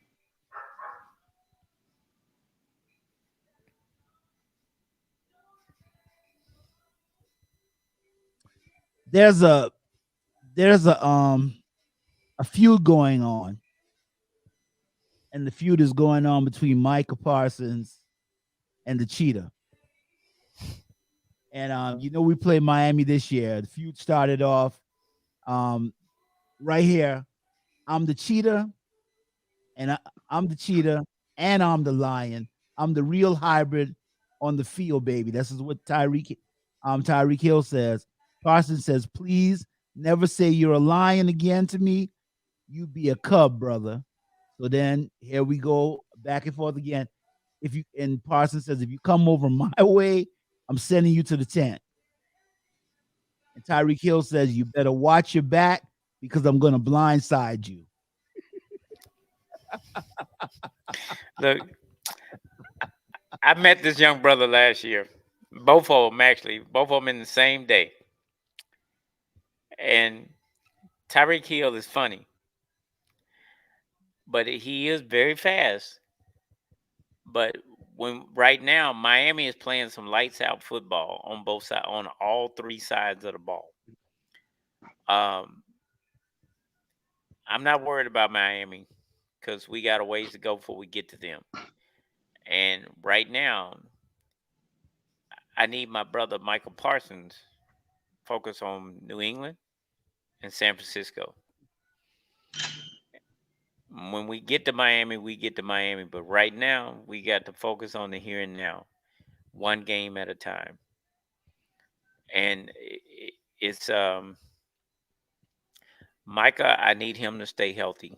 There's a feud going on. And the feud is going on between Micah Parsons and the Cheetah. And you know, we played Miami this year. The feud started off right here. I'm the Cheetah, and I'm the Cheetah, and I'm the Lion. I'm the real hybrid on the field, baby. This is what Tyreek Hill says. Parsons says, please never say you're a lion again to me. You be a cub, brother. So then here we go back and forth again. And Parsons says, if you come over my way, I'm sending you to the tent. And Tyreek Hill says, you better watch your back because I'm going to blindside you. Look, I met this young brother last year. Both of them in the same day. And Tyreek Hill is funny. But he is very fast. But right now Miami is playing some lights out football on both sides, on all three sides of the ball. I'm not worried about Miami because we got a ways to go before we get to them. And right now, I need my brother Michael Parsons focus on New England and San Francisco. When we get to Miami, we get to Miami. But right now, we got to focus on the here and now, one game at a time. And it's Micah, I need him to stay healthy.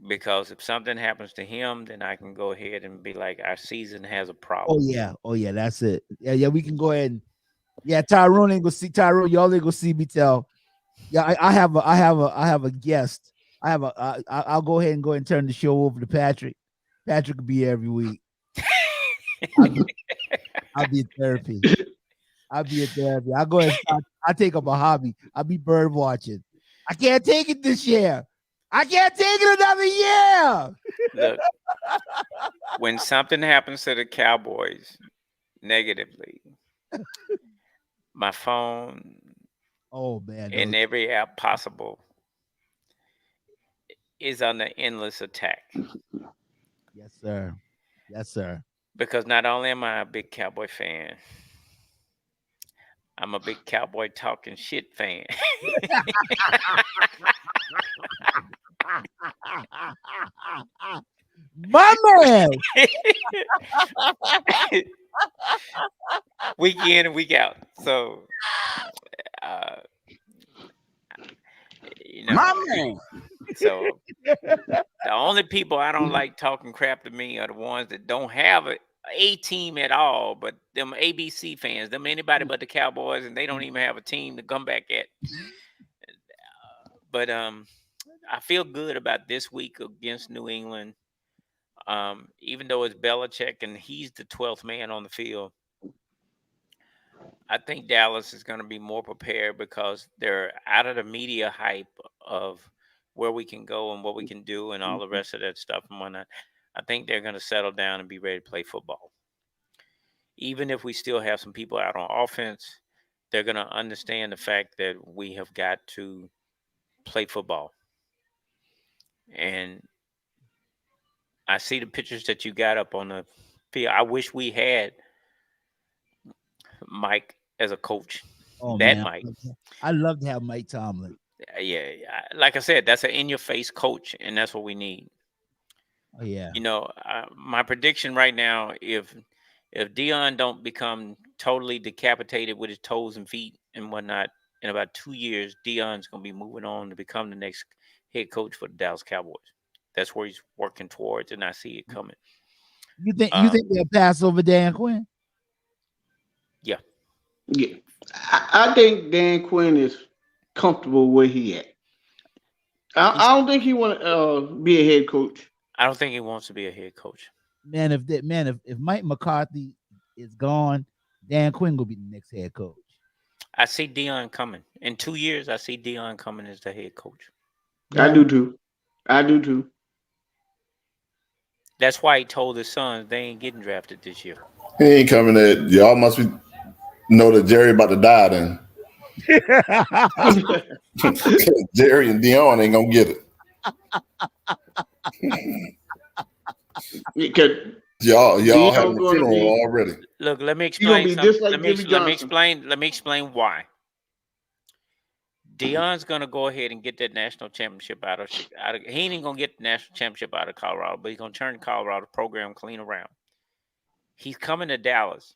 Because if something happens to him, then I can go ahead and be like, our season has a problem. Oh yeah, that's it. Yeah, we can go ahead Yeah, Tyrone ain't gonna see Tyrone. Y'all ain't gonna see me tell. Yeah, I have a guest. I'll go ahead and turn the show over to Patrick. Patrick will be here every week. I'll be in therapy. I'll go ahead and start. I'll take up a hobby. I'll be bird watching. I can't take it this year. I can't take it another year. Look, when something happens to the Cowboys negatively, my phone Oh man. and every app possible is under endless attack. Yes, sir. Yes, sir. Because not only am I a big Cowboy fan, I'm a big Cowboy talking shit fan. My man. Week in and week out. So, My man. So the only people I don't like talking crap to me are the ones that don't have a team at all, but them ABC fans, them anybody but the Cowboys, and they don't even have a team to come back at. But I feel good about this week against New England. Even though it's Belichick and he's the 12th man on the field, I think Dallas is going to be more prepared because they're out of the media hype of where we can go and what we can do and all the rest of that stuff and whatnot. I think they're going to settle down and be ready to play football. Even if we still have some people out on offense, they're going to understand the fact that we have got to play football. And I see the pictures that you got up on the field. I wish we had Mike as a coach. Oh, that man. Mike. I'd love to have Mike Tomlin. Yeah. Like I said, that's an in-your-face coach, and that's what we need. Oh, yeah. My prediction right now, if Dion don't become totally decapitated with his toes and feet and whatnot, in about 2 years, Dion's going to be moving on to become the next head coach for the Dallas Cowboys. That's where he's working towards, and I see it coming. You think they'll pass over Dan Quinn? Yeah. Yeah. I think Dan Quinn is comfortable where he at. I don't think he want to be a head coach. I don't think he wants to be a head coach. Man, if Mike McCarthy is gone, Dan Quinn will be the next head coach. I see Dion coming. In 2 years, I see Dion coming as the head coach. Yeah. I do too. That's why he told his sons they ain't getting drafted this year. He ain't coming at y'all. Must be know that Jerry about to die then. Jerry and Dion ain't gonna get it. Y'all having a funeral already. Look, let me explain something. Let me explain why. Dion's gonna go ahead and get that national championship out of. He ain't even gonna get the national championship out of Colorado, but he's gonna turn the Colorado program clean around. He's coming to Dallas.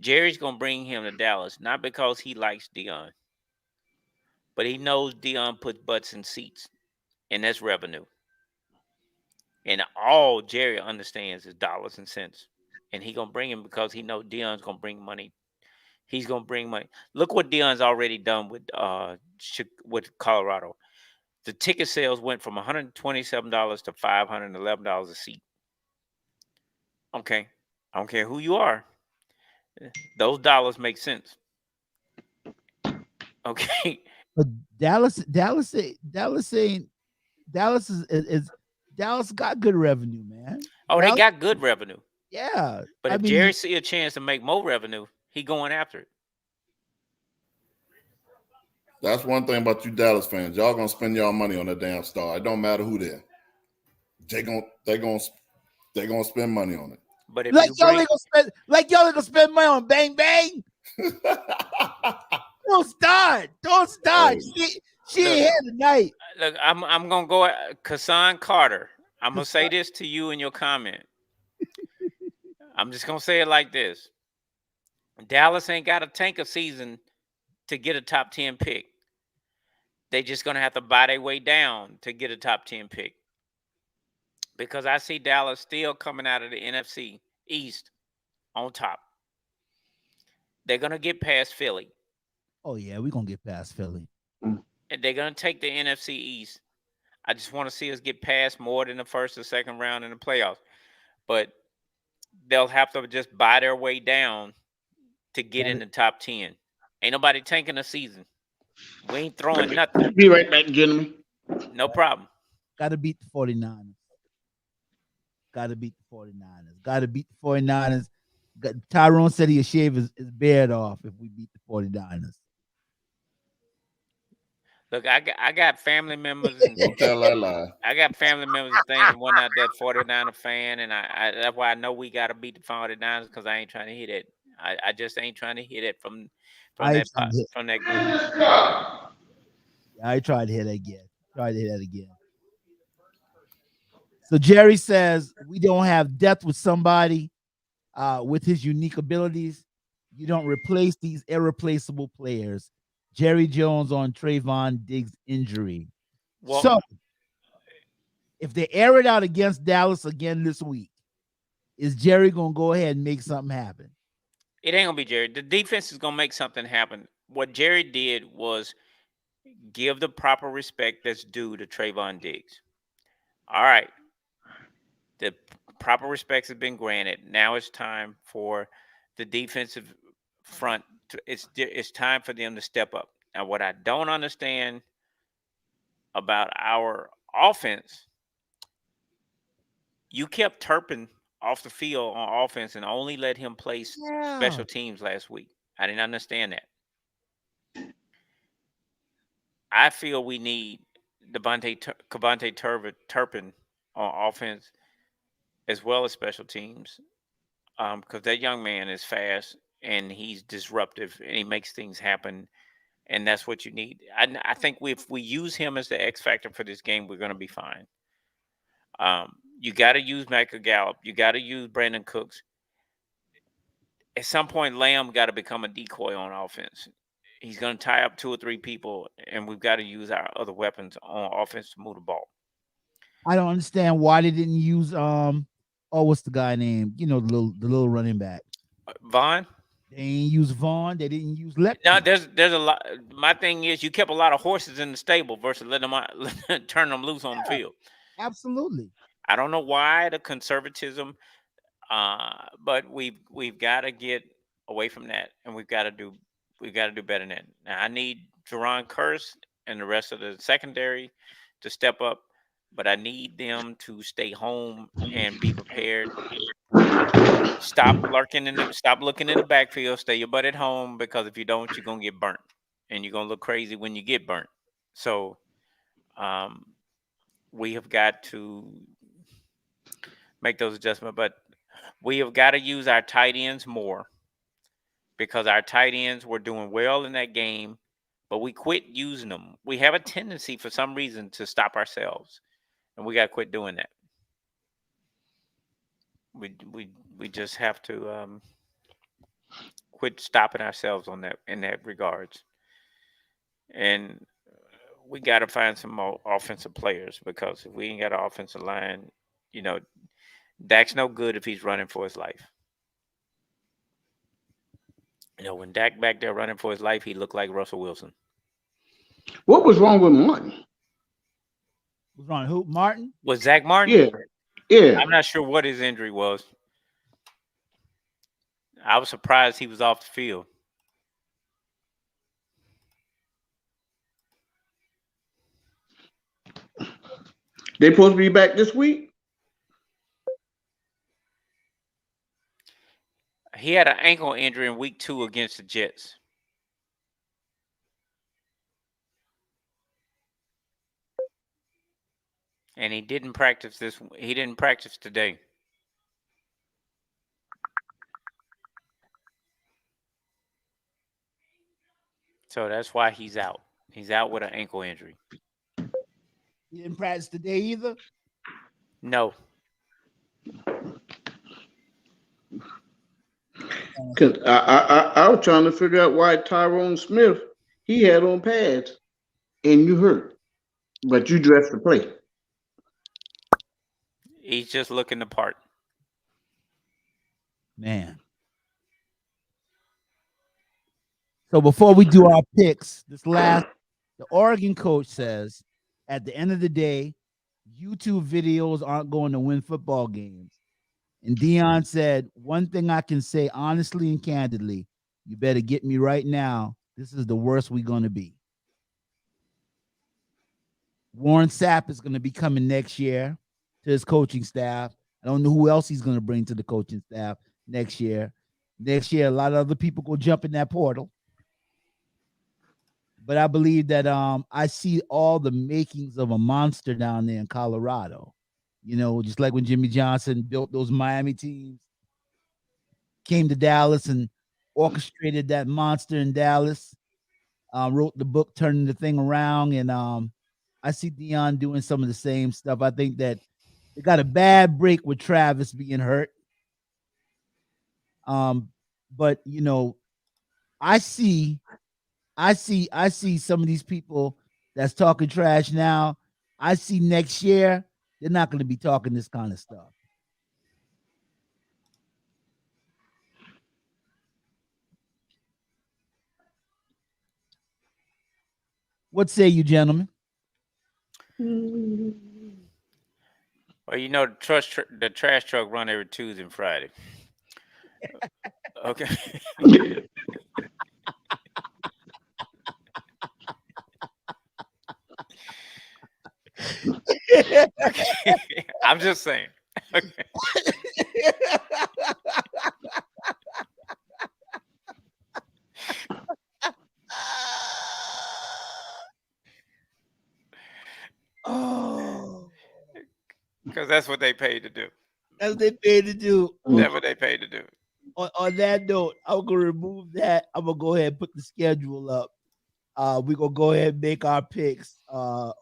Jerry's gonna bring him to Dallas, not because he likes Dion, but he knows Dion puts butts in seats, and that's revenue. And all Jerry understands is dollars and cents, and he gonna bring him because he knows Dion's gonna bring money. He's gonna bring money. Look what Dion's already done with Colorado. The ticket sales went from $127 to $511 a seat. Okay, I don't care who you are. Those dollars make sense. Okay. But Dallas got good revenue, man. Oh, they got good revenue. Yeah. But if Jerry see a chance to make more revenue, he going after it. That's one thing about you Dallas fans. Y'all gonna spend y'all money on that damn star. It don't matter who they're. They gonna spend money on it. But if y'all ain't gonna spend money on Bang Bang. Don't start. She ain't here tonight. Look, I'm gonna go at Kassan Carter. I'm gonna say this to you in your comment. I'm just gonna say it like this. Dallas ain't got a tank of season to get a top 10 pick. They just gonna have to buy their way down to get a top 10 pick. Because I see Dallas still coming out of the NFC East on top. they're gonna get past Philly. Oh yeah, we're gonna get past Philly. And they're gonna take the NFC East. I just want to see us get past more than the first or second round in the playoffs. But they'll have to just buy their way down to get in the top 10. Ain't nobody tanking the season. We ain't throwing nothing. Be right back, gentlemen. No problem. Got to beat the 49ers. Got to beat the 49ers. Got to beat the 49ers. Tyrone said he'll shave his beard off if we beat the 49ers. Look, I got family members and Don't tell that lie. I got family members and things and whatnot that 49er fan, and I that's why I know we got to beat the 49ers because I ain't trying to hit it. I just ain't trying to hit it from that group. I tried to hit that again. So Jerry says we don't have depth with somebody with his unique abilities. You don't replace these irreplaceable players. Jerry Jones on Trayvon Diggs' injury. Well, so if they air it out against Dallas again this week, is Jerry going to go ahead and make something happen? It ain't going to be Jerry. The defense is going to make something happen. What Jerry did was give the proper respect that's due to Trayvon Diggs. All right. The proper respect has been granted. Now it's time for the defensive front. It's time for them to step up. Now, what I don't understand about our offense, you kept Turpin off the field on offense and only let him play special teams last week. I didn't understand that. I feel we need Kavontae Turpin on offense as well as special teams because that young man is fast and he's disruptive and he makes things happen, and that's what you need. I think if we use him as the X factor for this game, we're going to be fine. You got to use Michael Gallup. You got to use Brandon Cooks. At some point, Lamb got to become a decoy on offense. He's going to tie up 2 or 3 people, and we've got to use our other weapons on offense to move the ball. I don't understand why they didn't use what's the guy name? You know, the little running back. Vaughn? They didn't use Vaughn. They didn't use Lepke. No, there's a lot. My thing is you kept a lot of horses in the stable versus letting them turn them loose on the field. Absolutely. I don't know why the conservatism, but we've got to get away from that, and we've got to do better than that. Now I need Jerron Curse and the rest of the secondary to step up, but I need them to stay home and be prepared. Stop looking in the backfield. Stay your butt at home, because if you don't, you're gonna get burnt, and you're gonna look crazy when you get burnt. So, we have got to make those adjustments, but we have got to use our tight ends more, because our tight ends were doing well in that game, but we quit using them. We have a tendency for some reason to stop ourselves, and we got to quit doing that. We just have to quit stopping ourselves in that regards, and we got to find some more offensive players, because if we ain't got an offensive line, Dak's no good if he's running for his life. When Dak back there running for his life, he looked like Russell Wilson. What was wrong with Martin? What's wrong? Who? Martin? Was Zach Martin? Yeah. I'm not sure what his injury was. I was surprised he was off the field. They supposed to be back this week? He had an ankle injury in week 2 against the Jets. And he didn't practice today. So that's why he's out. He's out with an ankle injury. He didn't practice today either? No. Because I was trying to figure out why Tyrone Smith, he had on pads and you hurt, but you dressed to play. He's just looking the part. Man. So before we do our picks, the Oregon coach says at the end of the day, YouTube videos aren't going to win football games. And Dion said, one thing I can say honestly and candidly, you better get me right now. This is the worst we're going to be. Warren Sapp is going to be coming next year to his coaching staff. I don't know who else he's going to bring to the coaching staff next year. Next year, a lot of other people go jump in that portal. But I believe that I see all the makings of a monster down there in Colorado. You know, just like when Jimmy Johnson built those Miami teams, came to Dallas and orchestrated that monster in Dallas, wrote the book, turning the thing around. And I see Dion doing some of the same stuff. I think that they got a bad break with Travis being hurt. But you know, I see some of these people that's talking trash now. I see next year they're not going to be talking this kind of stuff. What say you, gentlemen? Well, you know, the trash truck run every Tuesday and Friday. Okay. I'm just saying. Okay. Oh, Because that's what they paid to do. that's what they paid to do. That's what they paid to do. On that note, I'm gonna remove that. I'm gonna go ahead and put the schedule up. We're gonna go ahead and make our picks on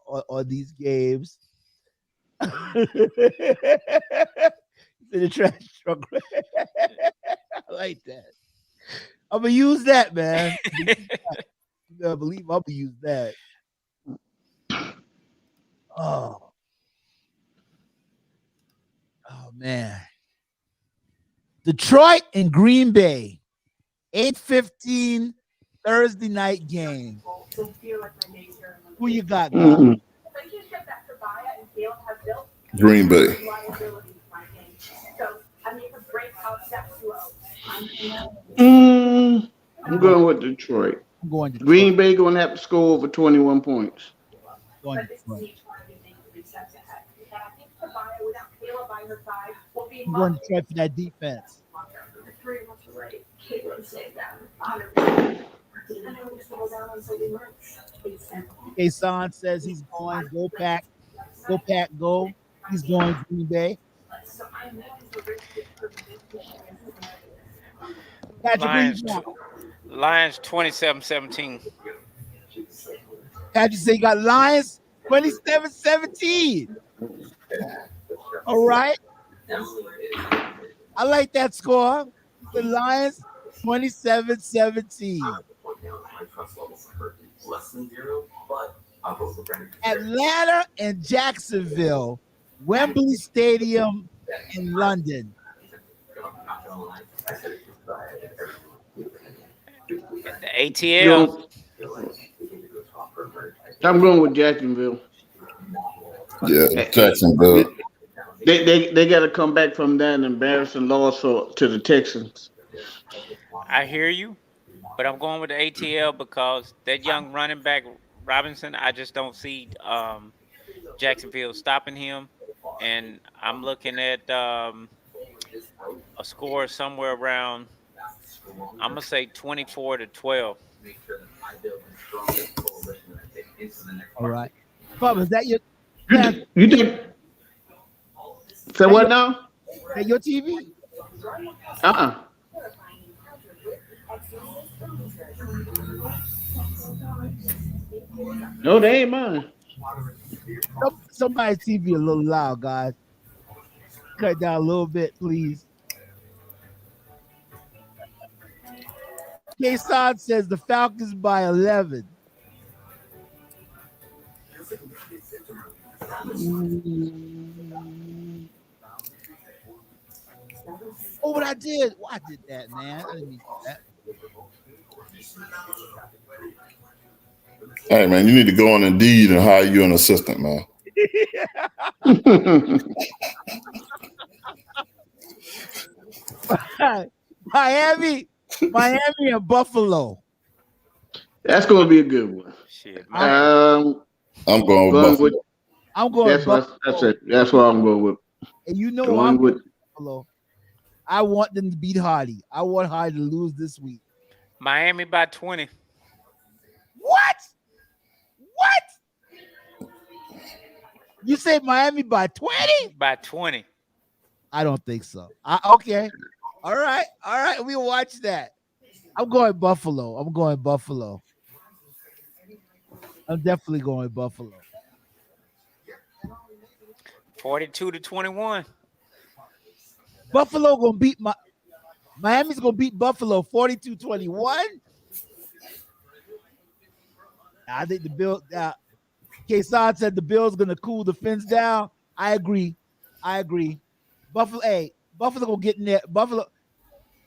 these games. The trash truck. I like that. I'm gonna use that, man. I believe I'm gonna use that. Oh man. Detroit and Green Bay, 8:15 Thursday night game. Who you got, guys? Green Bay. I'm going with Detroit. I'm going to Green Bay going to have to score over 21 points. Going to Detroit. I'm going to try for that defense. Kason says he's going. Go pack, go. He's going Green Bay. Patrick, Lions 27-17. Patrick say you got Lions 27-17. All right. I like that score. The Lions 27-17. Atlanta and Jacksonville, Wembley Stadium in London. The ATL. I'm going with Jacksonville. Yeah, Jacksonville. They got to come back from that embarrassing loss to the Texans. I hear you, but I'm going with the ATL because that young running back Robinson, I just don't see Jacksonville stopping him, and I'm looking at a score somewhere around, I'm gonna say 24-12. All right, Bob, is that your? You think? So what now? Is that your TV? No, they ain't mine. Somebody's TV a little loud, guys. Cut it down a little bit, please. Kason says the Falcons by 11. Oh, what I did? Well, I did that, man. I didn't mean to do that. Hey man, you need to go on Indeed and hire you an assistant, man. Miami and Buffalo. That's going to be a good one. Shit, I'm going with Buffalo. I'm going that's Buffalo. That's it. That's what I'm going with. And you know I'm with Buffalo. I want them to beat Hardy. I want Hardy to lose this week. Miami by 20. What? You say Miami by 20? By 20. I don't think so. Okay. All right. We'll watch that. I'm going Buffalo. I'm definitely going Buffalo. 42-21. Buffalo gonna beat Miami's gonna beat Buffalo 42-21. I think the Bill. Kesad said the Bills gonna cool the fence down. I agree. Buffalo gonna get in there. Buffalo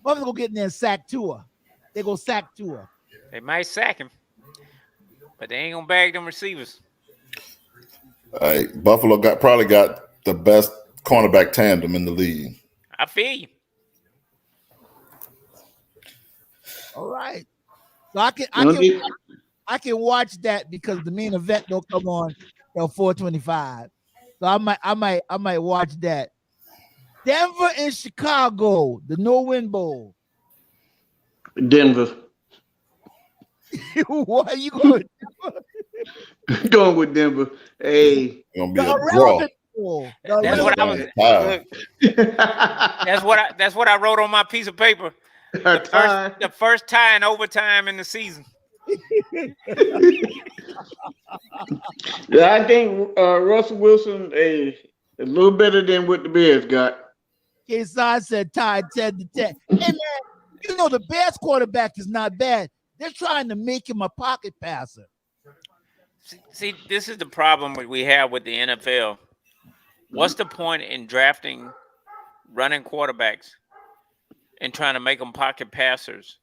gonna get in there and sack Tua. They gonna sack Tua. They might sack him, but they ain't gonna bag them receivers. Hey, Buffalo probably got the best cornerback tandem in the league. I feel you. All right. So I can watch that because the main event don't come on till 4:25. So I might watch that. Denver and Chicago, the no-win bowl. Denver. What are you going? Going with Denver. Hey, gonna be a draw. That's what I was. That's what I wrote on my piece of paper. The first tie in overtime in the season. Yeah, I think Russell Wilson a little better than what the Bears got. Kesai said tied 10-10. Hey man, you know the Bears quarterback is not bad. They're trying to make him a pocket passer. See, this is the problem we have with the NFL. What's the point in drafting running quarterbacks and trying to make them pocket passers?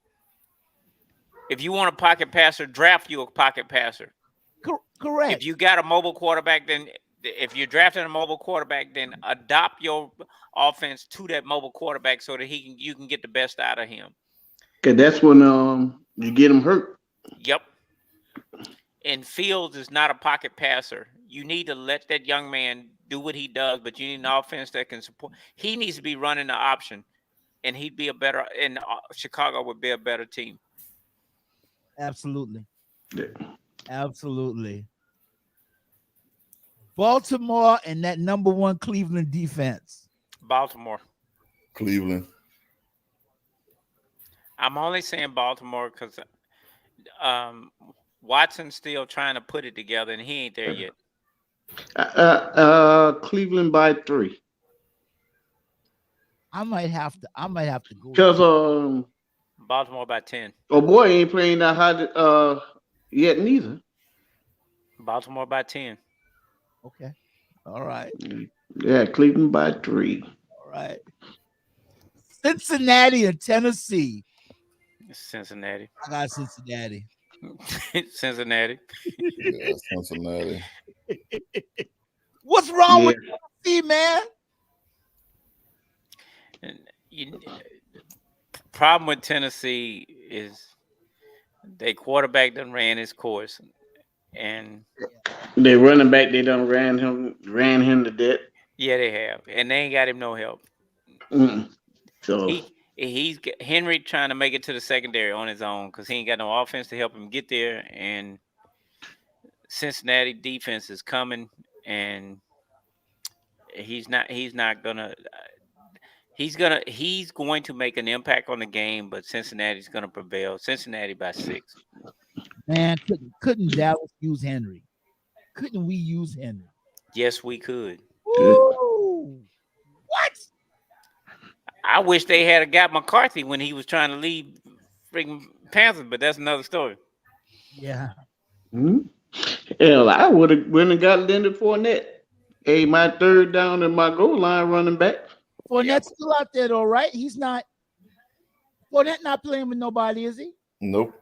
If you want a pocket passer, draft you a pocket passer. Correct. If you got a mobile quarterback, then if you're drafting a mobile quarterback, then adopt your offense to that mobile quarterback so that you can get the best out of him. Okay, that's when you get him hurt. Yep. And Fields is not a pocket passer. You need to let that young man do what he does, but you need an offense that can support. He needs to be running the option, and he'd be and Chicago would be a better team. Absolutely. Yeah. Absolutely. Baltimore and that number one Cleveland defense. Baltimore. Cleveland. I'm only saying Baltimore because Watson's still trying to put it together, and he ain't there yet. Cleveland by 3. I might have to go because Baltimore by 10. Oh boy, ain't playing that hard yet neither. Baltimore by 10. Okay. All right. Yeah, Cleveland by 3. All right. Cincinnati and Tennessee. Cincinnati. I got Cincinnati. Cincinnati. Yeah, Cincinnati. What's wrong with Tennessee, man? Problem with Tennessee is their quarterback done ran his course, and they running back they done ran him to death. Yeah, they have, and they ain't got him no help. So he's Henry trying to make it to the secondary on his own because he ain't got no offense to help him get there, and Cincinnati defense is coming, and he's going to make an impact on the game, but Cincinnati's going to prevail. Cincinnati by 6. Man, couldn't Dallas use Henry? Couldn't we use Henry? Yes, we could. Ooh. What? I wish they had got McCarthy when he was trying to lead freaking Panthers, but that's another story. Yeah. Hell, I would have went and got Leonard Fournette. Hey, my third down and my goal line running back. Fournette's still out there, though, right? He's not. Fournette not playing with nobody, is he? Nope.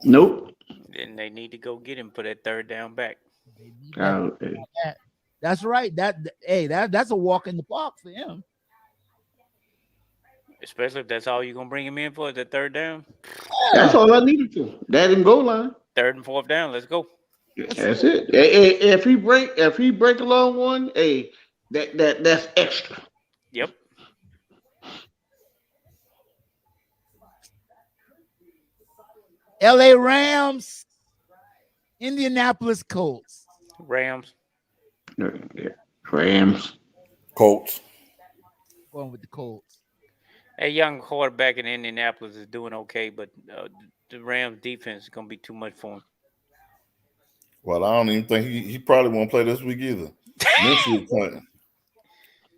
Nope. Then they need to go get him for that third down back. They need that. That's right. That's a walk in the park for him. Especially if that's all you're gonna bring him in for, is that third down. That's all I needed to. That and goal line. Third and fourth down. Let's go. That's it. If he break a long one, hey, that's extra. Yep. LA Rams, Indianapolis Colts. Rams. Rams. Colts. Going with the Colts. A young quarterback in Indianapolis is doing okay, but the Rams defense is gonna be too much for him. Well, I don't even think he probably won't play this week either.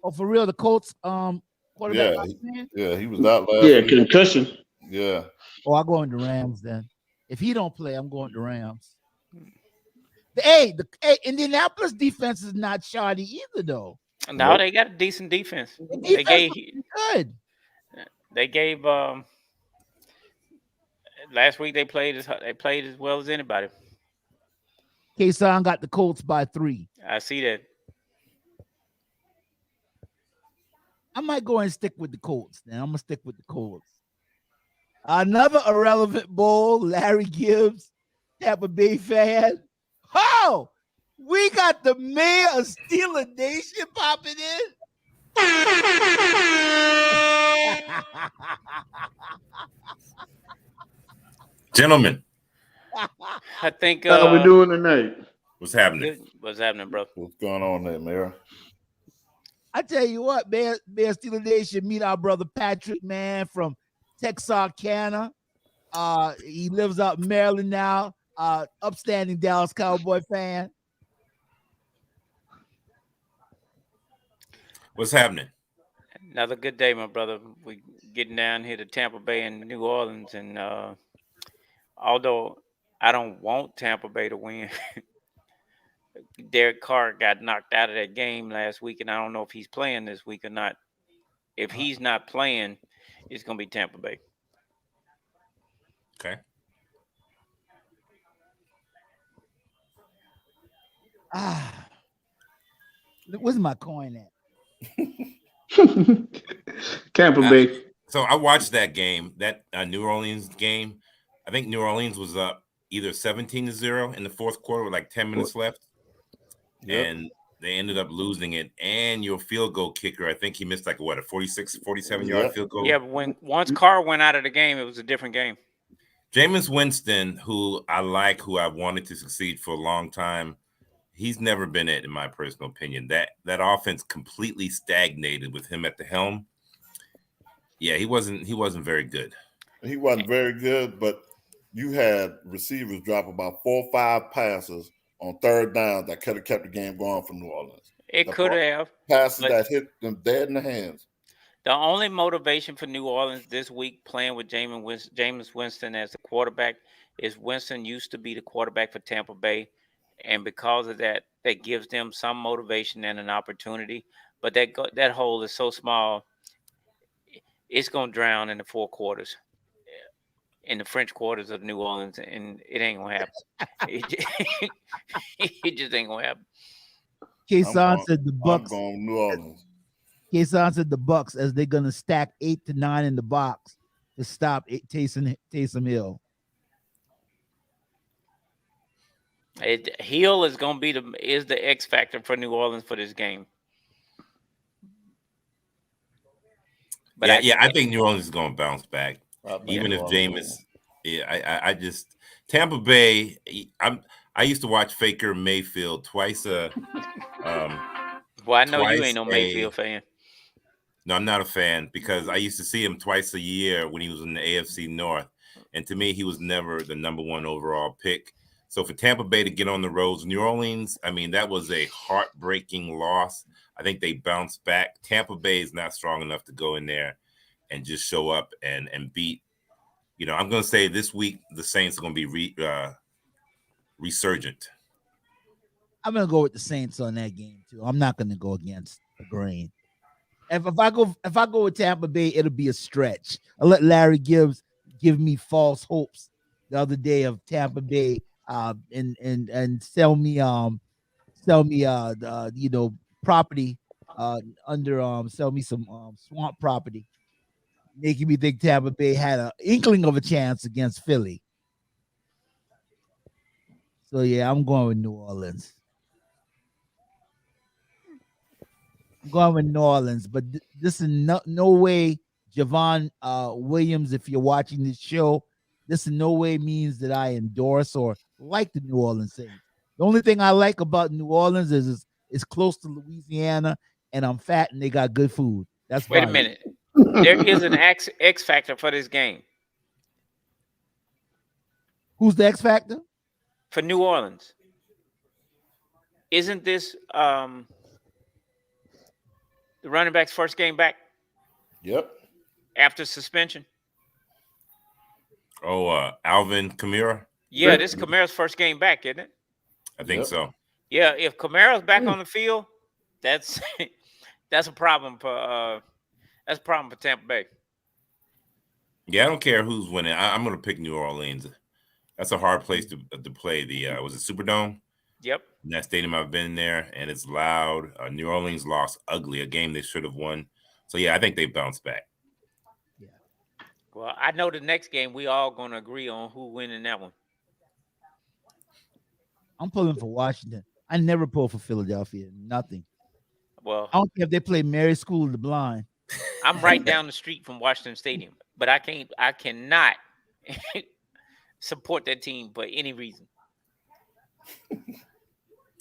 Oh, for real, the Colts quarterback. Yeah, he was out last week. week. Concussion. Yeah. Oh, I'll go into Rams then. If he don't play, I'm going to Rams. The Indianapolis defense is not shoddy either, though. No, they got a decent defense. They gave good. They gave last week they played as well as anybody. K-Son got the Colts by 3. I see that. I might go and stick with the Colts. Then I'm gonna stick with the Colts. Another irrelevant bowl, Larry Gibbs, Tampa Bay fan. Oh, we got the mayor of Steeler Nation popping in. Gentlemen, I think how we doing tonight? What's happening? What's happening, bro? What's going on there, Mayor? I tell you what, Mayor Steeler Nation, meet our brother Patrick, man, from Texarkana. He lives out in Maryland now. Upstanding Dallas Cowboy fan. What's happening? Another good day, my brother. We getting down here to Tampa Bay and New Orleans, and although I don't want Tampa Bay to win, Derek Carr got knocked out of that game last week, and I don't know if he's playing this week or not. If he's not playing, it's gonna be Tampa Bay. Okay. Where's my coin at? Tampa Bay. So I watched that game, that New Orleans game. I think New Orleans was up either 17-0 in the fourth quarter with like 10 minutes left. Yep. And they ended up losing it. And your field goal kicker, I think he missed like a 46, 47-yard field goal. Yeah, but once Carr went out of the game, it was a different game. Jameis Winston, who I like, who I wanted to succeed for a long time, he's never been it, in my personal opinion. That offense completely stagnated with him at the helm. Yeah, he wasn't very good. He wasn't very good, but you had receivers drop about 4 or 5 passes on third down that could have kept the game going for New Orleans. It could have. Passes that hit them dead in the hands. The only motivation for New Orleans this week playing with Jameis Winston as the quarterback is Winston used to be the quarterback for Tampa Bay. And because of that, that gives them some motivation and an opportunity. But that hole is so small, it's going to drown in the 4 quarters, in the French quarters of New Orleans, and it ain't going to happen. It just ain't going to happen. K-Son said the Bucks. I'm going New Orleans. K-Son said the Bucks, as they're going to stack 8 to 9 in the box to stop Taysom Hill. Hill is going to be the X factor for New Orleans for this game. But I think New Orleans is going to bounce back, even if Jameis. Yeah, I just Tampa Bay. I used to watch Faker Mayfield twice a. Well, I know you ain't no Mayfield fan. No, I'm not a fan because I used to see him twice a year when he was in the AFC North, and to me, he was never the number 1 overall pick. So for Tampa Bay to get on the roads, New Orleans, I mean, that was a heartbreaking loss. I think they bounced back. Tampa Bay is not strong enough to go in there and just show up and beat. You know, I'm going to say this week the Saints are going to be resurgent. I'm going to go with the Saints on that game too. I'm not going to go against the grain. If I go with Tampa Bay, it'll be a stretch. I'll let Larry Gibbs give me false hopes the other day of Tampa Bay, and sell me property under sell me some swamp property, making me think Tampa Bay had an inkling of a chance against Philly. So yeah, I'm going with New Orleans. I'm going with New Orleans, but this is no way, Javon Williams. If you're watching this show, this in no way means that I endorse or like the New Orleans Saints. The only thing I like about New Orleans is it's close to Louisiana, and I'm fat, and they got good food. That's Wait a fine. minute. There is an X factor for this game. Who's the X factor? For New Orleans. Isn't this the running back's first game back Yep. after suspension? Oh, Alvin Kamara? Yeah, this is Kamara's first game back, isn't it? I think so. Yeah, if Kamara's back on the field, that's that's a problem for Tampa Bay. Yeah, I don't care who's winning. I'm going to pick New Orleans. That's a hard place to play. Was it Superdome? Yep. In that stadium, I've been there, and it's loud. New Orleans lost ugly, a game they should have won. So yeah, I think they bounced back. Yeah. Well, I know the next game we all going to agree on who winning that one. I'm pulling for Washington. I never pull for Philadelphia. Nothing. Well, I don't care if they play Mary School of the Blind. I'm right down the street from Washington Stadium, but I cannot support that team for any reason.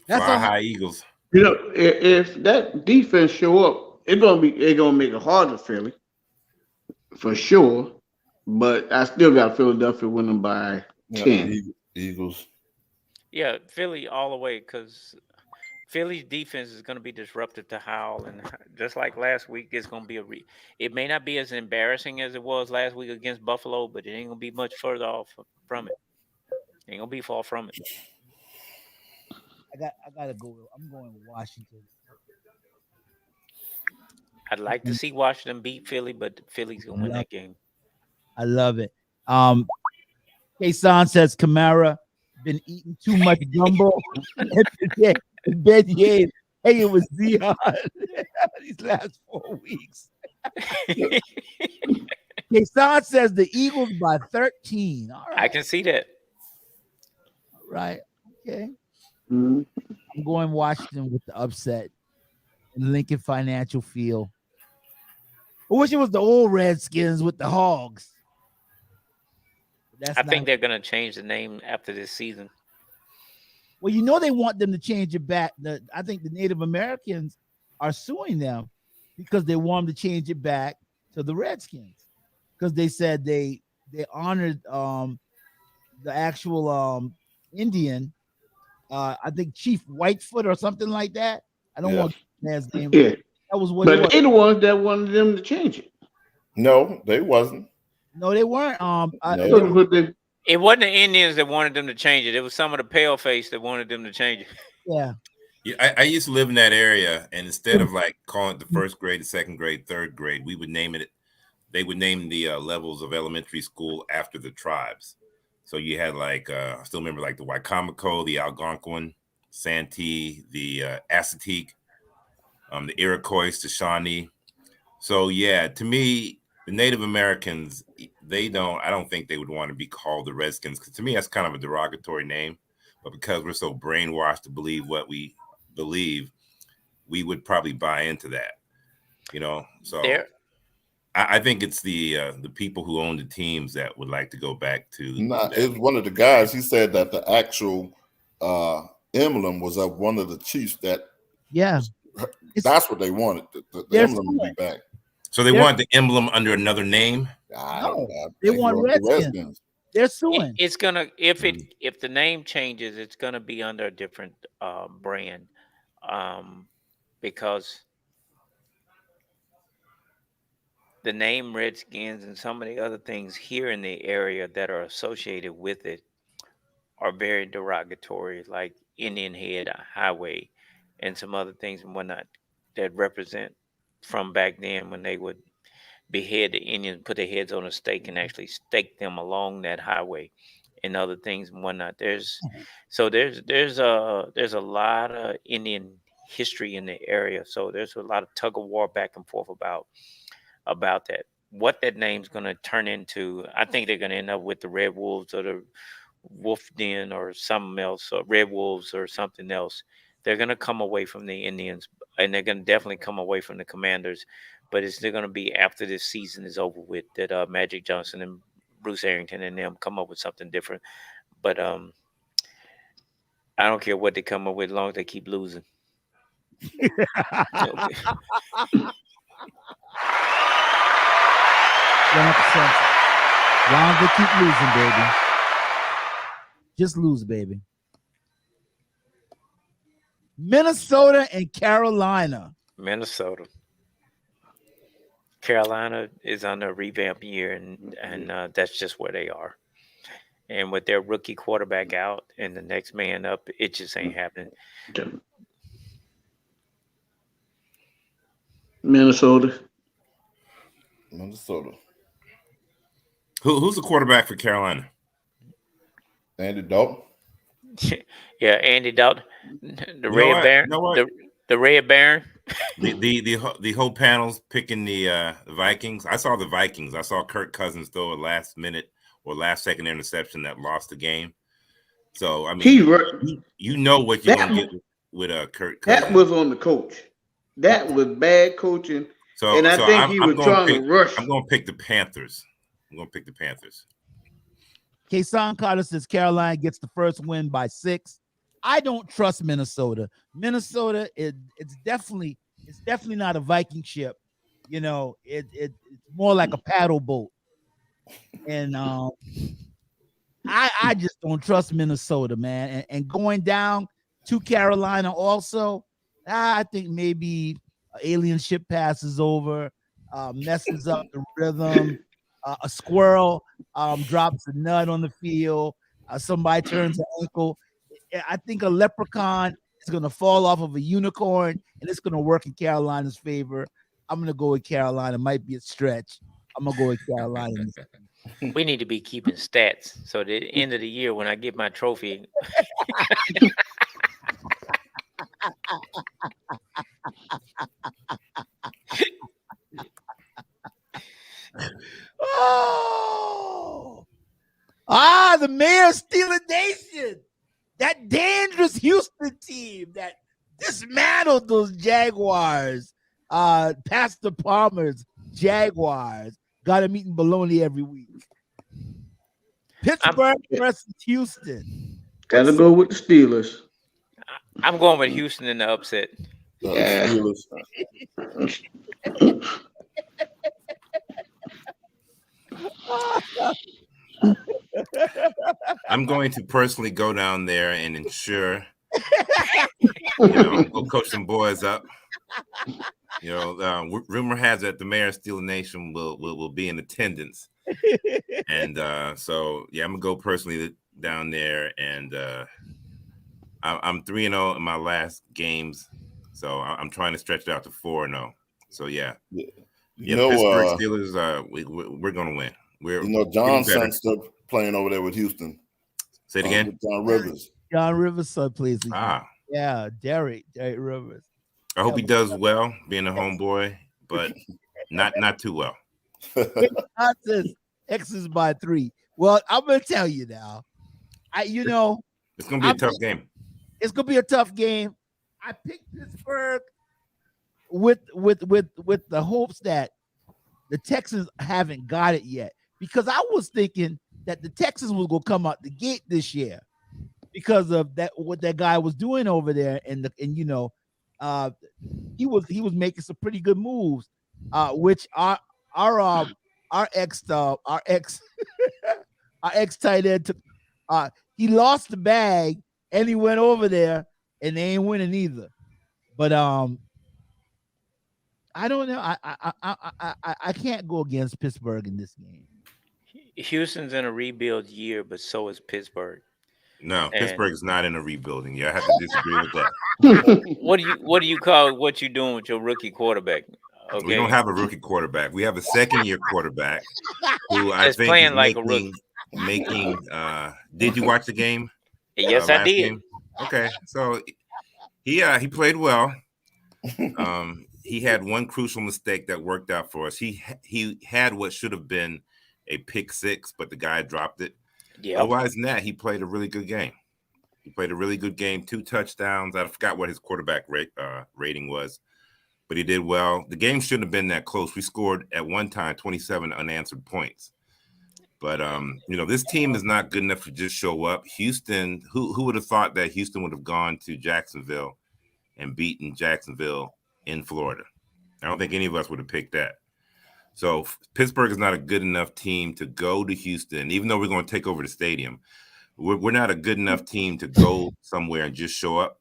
That's Fly all. high Eagles. You know, if that defense show up, they're gonna make it harder for Philly, for sure. But I still got Philadelphia winning by 10. Eagles. Yeah, Philly all the way, because Philly's defense is going to be disruptive to Howell, and just like last week, it's going to be it may not be as embarrassing as it was last week against Buffalo, but it ain't going to be much further off from it. Ain't going to be far from it. I gotta go. I'm going with Washington. I'd like to see Washington beat Philly, but Philly's going to win that game. I love it. Kason says Kamara been eating too much gumbo. Hey, it was Zion these last 4 weeks. Kason says the Eagles by 13. All right. I can see that. All right. Okay. Mhm. I'm going Washington with the upset in Lincoln Financial Field. I wish it was the old Redskins with the Hogs. I think they're going to change the name after this season. Well, you know they want them to change it back. I think the Native Americans are suing them because they want them to change it back to the Redskins, because they said they honored the actual Indian, I think Chief Whitefoot or something like that. I don't want man's name. Yeah. That was what. But they're the ones that wanted them to change it. No, they wasn't. No, they weren't. It wasn't the Indians that wanted them to change it. It was some of the paleface that wanted them to change it. Yeah. Yeah, I used to live in that area, and instead of like calling it the first grade, the second grade, third grade, we would name it. They would name the levels of elementary school after the tribes. So you had like I still remember like the Wicomico, the Algonquin, Santee, the Assateague, the Iroquois, the Shawnee. So yeah, to me, the Native Americans, I don't think they would want to be called the Redskins, because to me that's kind of a derogatory name. But because we're so brainwashed to believe what we believe, we would probably buy into that. So I think it's the people who own the teams that would like to go back to. It was one of the guys. He said that the actual emblem was of one of the chiefs. That's what they wanted. The emblem to be back. So they want the emblem under another name. They want Redskins. They're suing. It's gonna if the name changes, it's gonna be under a different brand, because the name Redskins and some of the other things here in the area that are associated with it are very derogatory, like Indian Head Highway and some other things and whatnot that represent from back then when they would behead the Indians, put their heads on a stake and actually stake them along that highway. and other things and whatnot. There's a lot of Indian history in the area, so there's a lot of tug of war back and forth about that. What that name's going to turn into, I think they're going to end up with the Red Wolves or the Wolf Den or something else, or Red Wolves or something else. They're going to come away from the Indians, and they're going to definitely come away from the Commanders. But it's going to be after this season is over with that Magic Johnson and Bruce Arrington and them come up with something different. But I don't care what they come up with, as long as they keep losing. Okay. 100%. As long as they keep losing, baby. Just lose, baby. Minnesota and Carolina. Minnesota. Carolina is on a revamp year, and that's just where they are. And with their rookie quarterback out and the next man up, it just ain't happening. Minnesota. Who's the quarterback for Carolina? Andy Dalton. Yeah, Andy Dalton, the Red Baron, the Red Baron. The whole panel's picking the Vikings. I saw the Vikings. I saw Kirk Cousins throw a last minute or last second interception that lost the game. So I mean, you know what you're gonna get with Kirk Cousins. That was on the coach. That was bad coaching. And I think he was trying to rush. I'm gonna pick the Panthers. Kason Carter says Carolina gets the first win by 6. I don't trust Minnesota. Minnesota, it's definitely not a Viking ship. You know, it's more like a paddle boat. And I just don't trust Minnesota, man. And going down to Carolina also, I think maybe an alien ship passes over, messes up the rhythm. A squirrel drops a nut on the field. Somebody turns an ankle. I think a leprechaun is going to fall off of a unicorn, and it's going to work in Carolina's favor. I'm going to go with Carolina. Might be a stretch. I'm going to go with Carolina. We need to be keeping stats. So at the end of the year, when I get my trophy. The mayor stealing nation. That dangerous Houston team that dismantled those Jaguars. Pastor Palmer's Jaguars. Got him eating bologna every week. Pittsburgh versus Houston. Gotta go with the Steelers. I'm going with Houston in the upset. Yeah. I'm going to personally go down there and ensure, go coach some boys up. Rumor has it the mayor of Steel Nation will be in attendance, and so yeah, I'm gonna go personally down there, and I'm 3-0 in my last games, so I'm trying to stretch it out to 4-0. So yeah, Pittsburgh Steelers, we're gonna win. John's son's still playing over there with Houston. Say it again. John Rivers. John Rivers' son plays. Yeah, Derek Rivers. I hope he does well, being a homeboy, but not too well. X is by 3. Well, I'm gonna tell you now. It's gonna be a tough game. It's gonna be a tough game. I picked Pittsburgh with the hopes that the Texans haven't got it yet, because I was thinking that the Texans was gonna come out the gate this year because of that what that guy was doing over there, and he was making some pretty good moves, which our ex tight end took. He lost the bag and he went over there and they ain't winning either. But I don't know. I can't go against Pittsburgh in this game. Houston's in a rebuild year, but so is Pittsburgh. No, Pittsburgh's not in a rebuilding year. I have to disagree with that. What do you call what you're doing with your rookie quarterback? Okay. We don't have a rookie quarterback. We have a second-year quarterback who I think playing like a rookie. making. Did you watch the game? Yes, I Last did. game? Okay, so he played well. He had one crucial mistake that worked out for us. He had what should have been a pick six, but the guy dropped it. Yeah. Otherwise than that, he played a really good game. He played a really good game, 2 touchdowns. I forgot what his quarterback rating was, but he did well. The game shouldn't have been that close. We scored at one time 27 unanswered points. But this team is not good enough to just show up. Houston, who would have thought that Houston would have gone to Jacksonville and beaten Jacksonville in Florida? I don't think any of us would have picked that. So Pittsburgh is not a good enough team to go to Houston, even though we're going to take over the stadium. We're not a good enough team to go somewhere and just show up.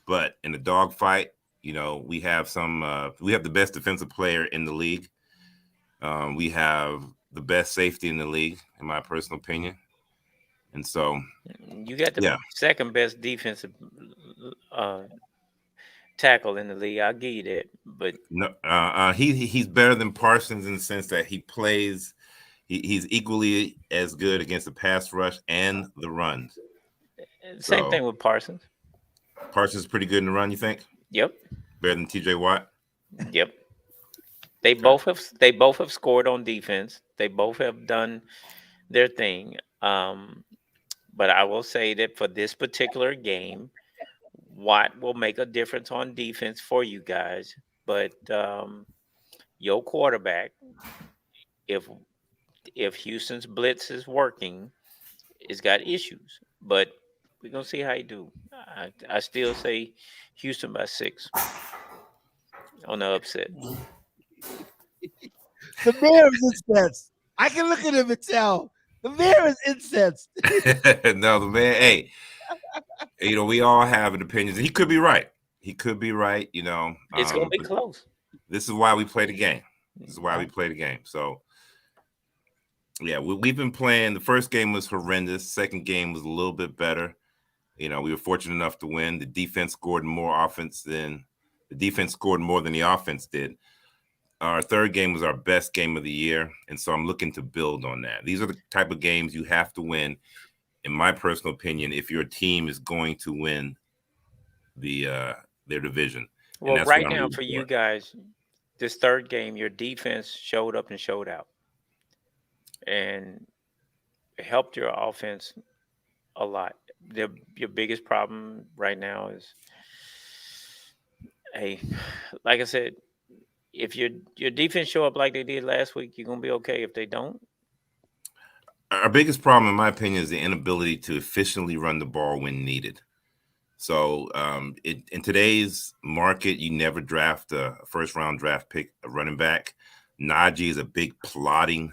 But in a dogfight, we have the best defensive player in the league. We have the best safety in the league, in my personal opinion. And so you got the second best defensive tackle in the league. I'll give you that. But no, he's better than Parsons in the sense that he plays. He's equally as good against the pass rush and the runs. Same thing with Parsons. Parsons is pretty good in the run, you think? Yep. Better than TJ Watt? Yep. They both have scored on defense. They both have done their thing. But I will say that for this particular game, Watt will make a difference on defense for you guys. But your quarterback, if Houston's blitz is working, it's got issues. But we're gonna see how you do. I still say Houston by 6 on the upset. The mayor is incensed. I can look at him and tell the mayor is incensed. No, the man. Hey, we all have an opinion. He could be right. He could be right. It's gonna be close. This is why we play the game. So, yeah, we've been playing. The first game was horrendous. Second game was a little bit better. We were fortunate enough to win. The defense scored more than the offense did. Our third game was our best game of the year, and so I'm looking to build on that. These are the type of games you have to win, in my personal opinion, if your team is going to win their division. Well, right now for you guys, this third game, your defense showed up and showed out, and it helped your offense a lot. Your biggest problem right now is, like I said, if your defense show up like they did last week, you're gonna be okay. If they don't, our biggest problem, in my opinion, is the inability to efficiently run the ball when needed. So, in today's market, you never draft a first-round draft pick, a running back. Najee is a big plotting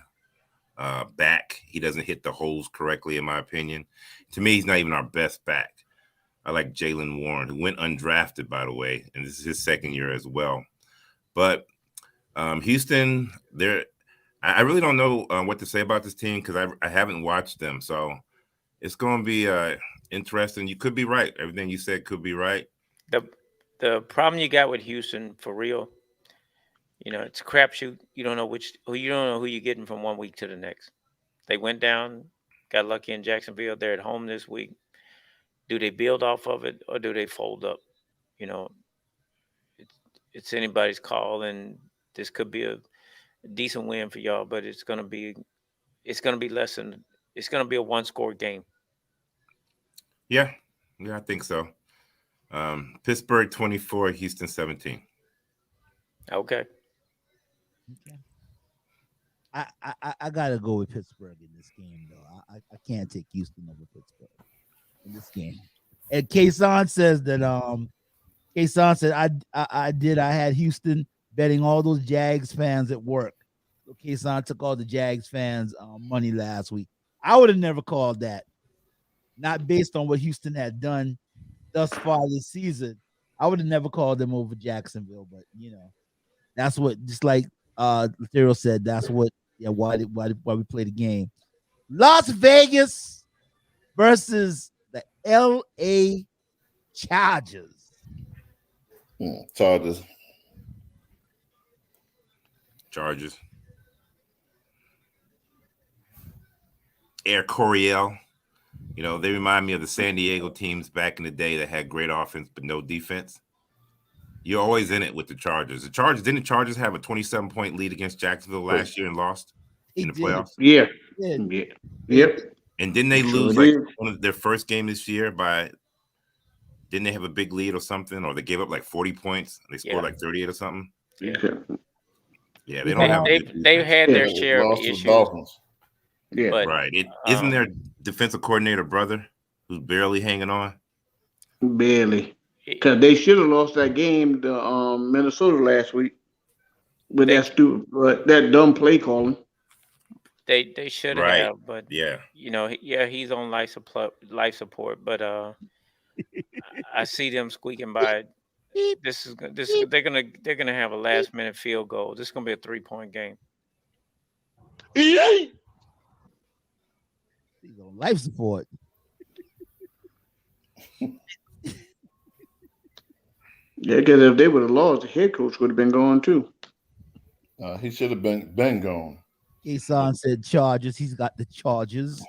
back. He doesn't hit the holes correctly, in my opinion. To me, he's not even our best back. I like Jaylen Warren, who went undrafted, by the way, and this is his second year as well. But Houston, I really don't know what to say about this team because I haven't watched them. So it's going to be interesting. You could be right. Everything you said could be right. The problem you got with Houston, for real, it's a crapshoot. You don't know who you're getting from one week to the next. They went down, got lucky in Jacksonville. They're at home this week. Do they build off of it or do they fold up? It's anybody's call, and this could be a decent win for y'all, but it's gonna be less than. It's gonna be a 1-score game. Yeah, I think so. Pittsburgh 24, Houston 17. Okay. I gotta go with Pittsburgh in this game, though. I can't take Houston over Pittsburgh in this game. And Kason says that Kason said I had Houston betting all those Jags fans at work. So Kason took all the Jags fans money last week. I would have never called that. Not based on what Houston had done thus far this season. I would have never called them over Jacksonville, but that's what, just like Lethero said, that's what why we play the game. Las Vegas versus the LA Chargers. Chargers. Air Coryell. You know, they remind me of the San Diego teams back in the day that had great offense but no defense. You're always in it with the Chargers. Didn't the Chargers have a 27-point lead against Jacksonville last year and lost in the playoffs? Yeah. Yeah. Yep. And didn't they lose like one of their first game this year didn't they have a big lead or something? Or they gave up like 40 points. They scored like 38 or something. Yeah. Yeah, they don't have they've had their share of issues. Yeah. But, right. Isn't their defensive coordinator brother who's barely hanging on? Barely. Because they should have lost that game to Minnesota last week with that dumb play calling. They should have, but you know, he's on life support. But I see them squeaking by. They're gonna have a last minute field goal. This is gonna be a 3-point game. He's on life support. Yeah, because if they would have lost, the head coach would have been gone too. He should have been gone. Kason said Chargers. He's got the Chargers.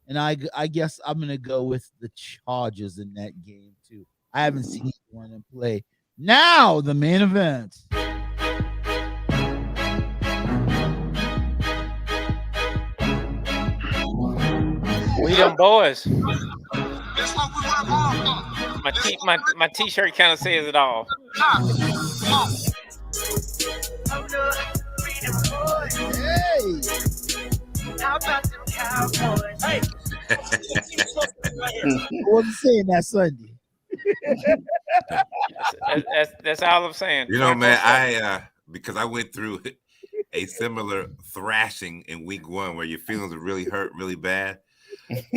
And I guess I'm going to go with the Chargers in that game too. I haven't seen one in play. Now, the main event. We them boys. My t-shirt kind of says it all. Hey. How about the Cowboys? Hey. I wasn't saying that Sunday. That's all I'm saying. You know, man, because I went through a similar thrashing in week 1 where your feelings are really hurt really bad.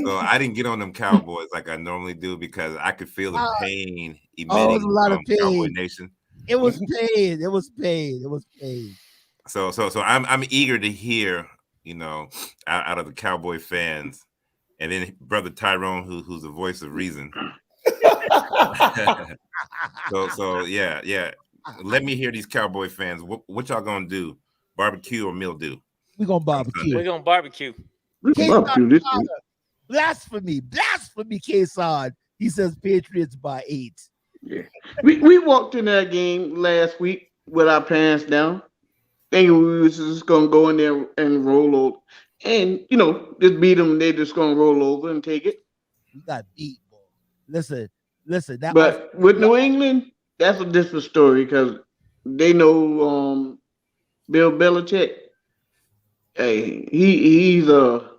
So I didn't get on them Cowboys like I normally do because I could feel the pain emitting a lot of pain. Cowboy Nation. It was pain. It was pain. It was pain. So I'm eager to hear, you know, out of the Cowboy fans, and then brother Tyrone, who's the voice of reason. so yeah. Let me hear these Cowboy fans. What y'all gonna do? Barbecue or mildew? We're gonna barbecue. We're gonna barbecue. Blasphemy, Kason. He says Patriots by 8. Yeah. We walked in that game last week with our pants down, thinking we was just gonna go in there and roll over, and you know, just beat them. They're just gonna roll over and take it. We got beat, boy. Listen. But with New England, that's a different story because they know Bill Belichick. Hey, he's a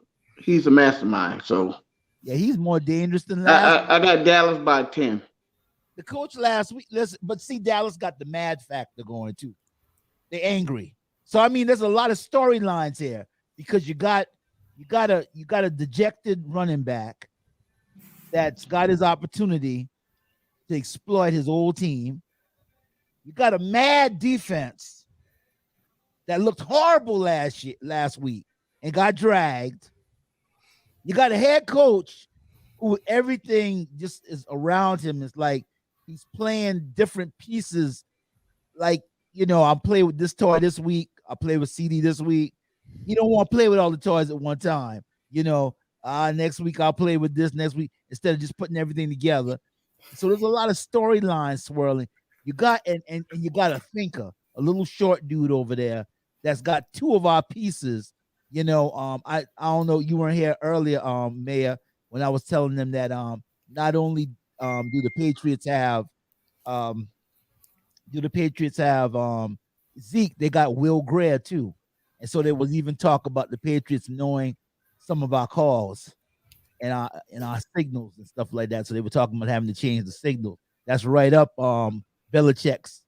mastermind. So yeah, he's more dangerous than last. I got Dallas by 10. The coach last week, listen, but see, Dallas got the mad factor going too. They're angry. So I mean, there's a lot of storylines here because you got a dejected running back that's got his opportunity to exploit his old team. You got a mad defense that looked horrible last week and got dragged. You got a head coach who everything just is around him. It's like he's playing different pieces. Like, you know, I'll play with this toy this week. I'll play with CD this week. You don't want to play with all the toys at one time. You know, next week I'll play with this next week instead of just putting everything together. So there's a lot of storylines swirling. You got and you got a thinker, a little short dude over there that's got 2 of our pieces. You know, I don't know, you weren't here earlier, Mayor, when I was telling them that not only do the Patriots have Zeke, they got Will Greer too. And so there was even talk about the Patriots knowing some of our calls and our signals and stuff like that. So they were talking about having to change the signal. That's right up Belichick's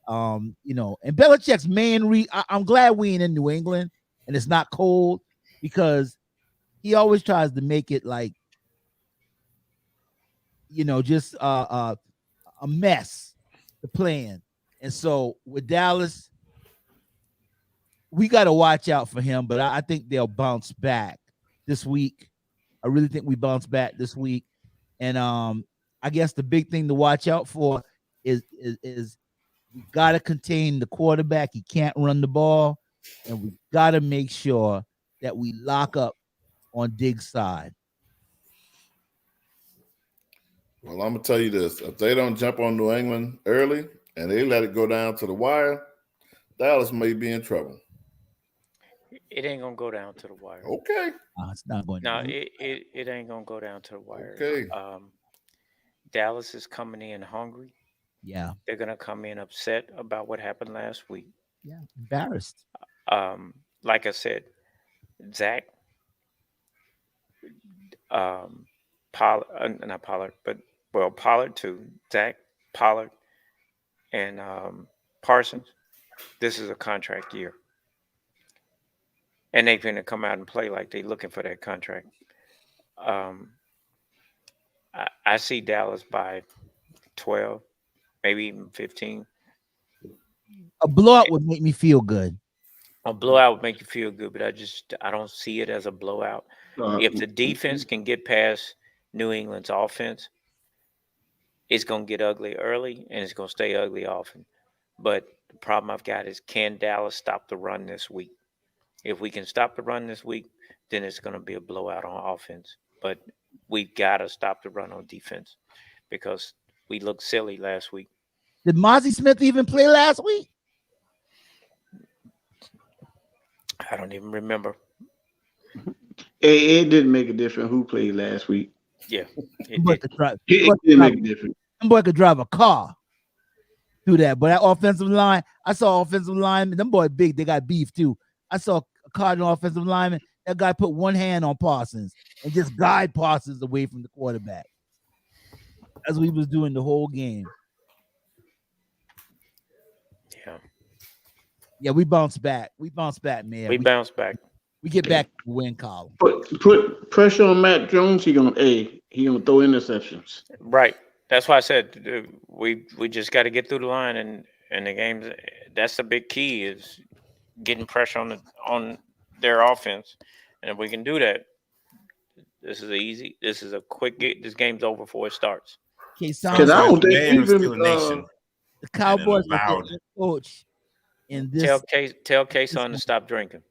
you know, and Belichick's main I'm glad we ain't in New England and it's not cold because he always tries to make it like, you know, just a mess to plan. And so with Dallas, we got to watch out for him, but I think they'll bounce back this week. I really think we bounce back this week. And I guess the big thing to watch out for is we got to contain the quarterback. He can't run the ball. And we got to make sure that we lock up on Diggs' side. Well, I'm gonna tell you this: if they don't jump on New England early and they let it go down to the wire, Dallas may be in trouble. It ain't gonna go down to the wire. Okay. It's not going No, to. it ain't gonna go down to the wire. Okay. Dallas is coming in hungry. Yeah. They're gonna come in upset about what happened last week. Yeah. Embarrassed. Like I said, Zach, Pollard, not Pollard, but Pollard too. Zach, Pollard, and Parsons. This is a contract year, and they're gonna come out and play like they're looking for that contract. I see Dallas by 12, maybe even 15. A blowout would make me feel good. A blowout would make you feel good, but I don't see it as a blowout. If the defense can get past New England's offense, it's going to get ugly early and it's going to stay ugly often. But the problem I've got is, can Dallas stop the run this week? If we can stop the run this week, then it's going to be a blowout on offense. But we've got to stop the run on defense because we looked silly last week. Did Mozzie Smith even play last week? I don't even remember. It didn't make a difference who played last week. Yeah. It didn't make a difference. Them boy could drive a car through that. But that offensive line, I saw offensive linemen. Them boys big. They got beef too. I saw a Cardinal offensive lineman. That guy put one hand on Parsons and just guide Parsons away from the quarterback. That's what he was doing the whole game. Yeah. Yeah, we bounce back. We bounce back, man. We bounce back. We get back to the win column. Put pressure on Matt Jones. He gonna throw interceptions. Right. That's why I said we just got to get through the line and the games. That's the big key, is getting pressure on their offense, and if we can do that, this is easy. This is a quick get. This game's over before it starts. Because I don't think even the Cowboys are the coach in this. Tell K-Son to stop drinking.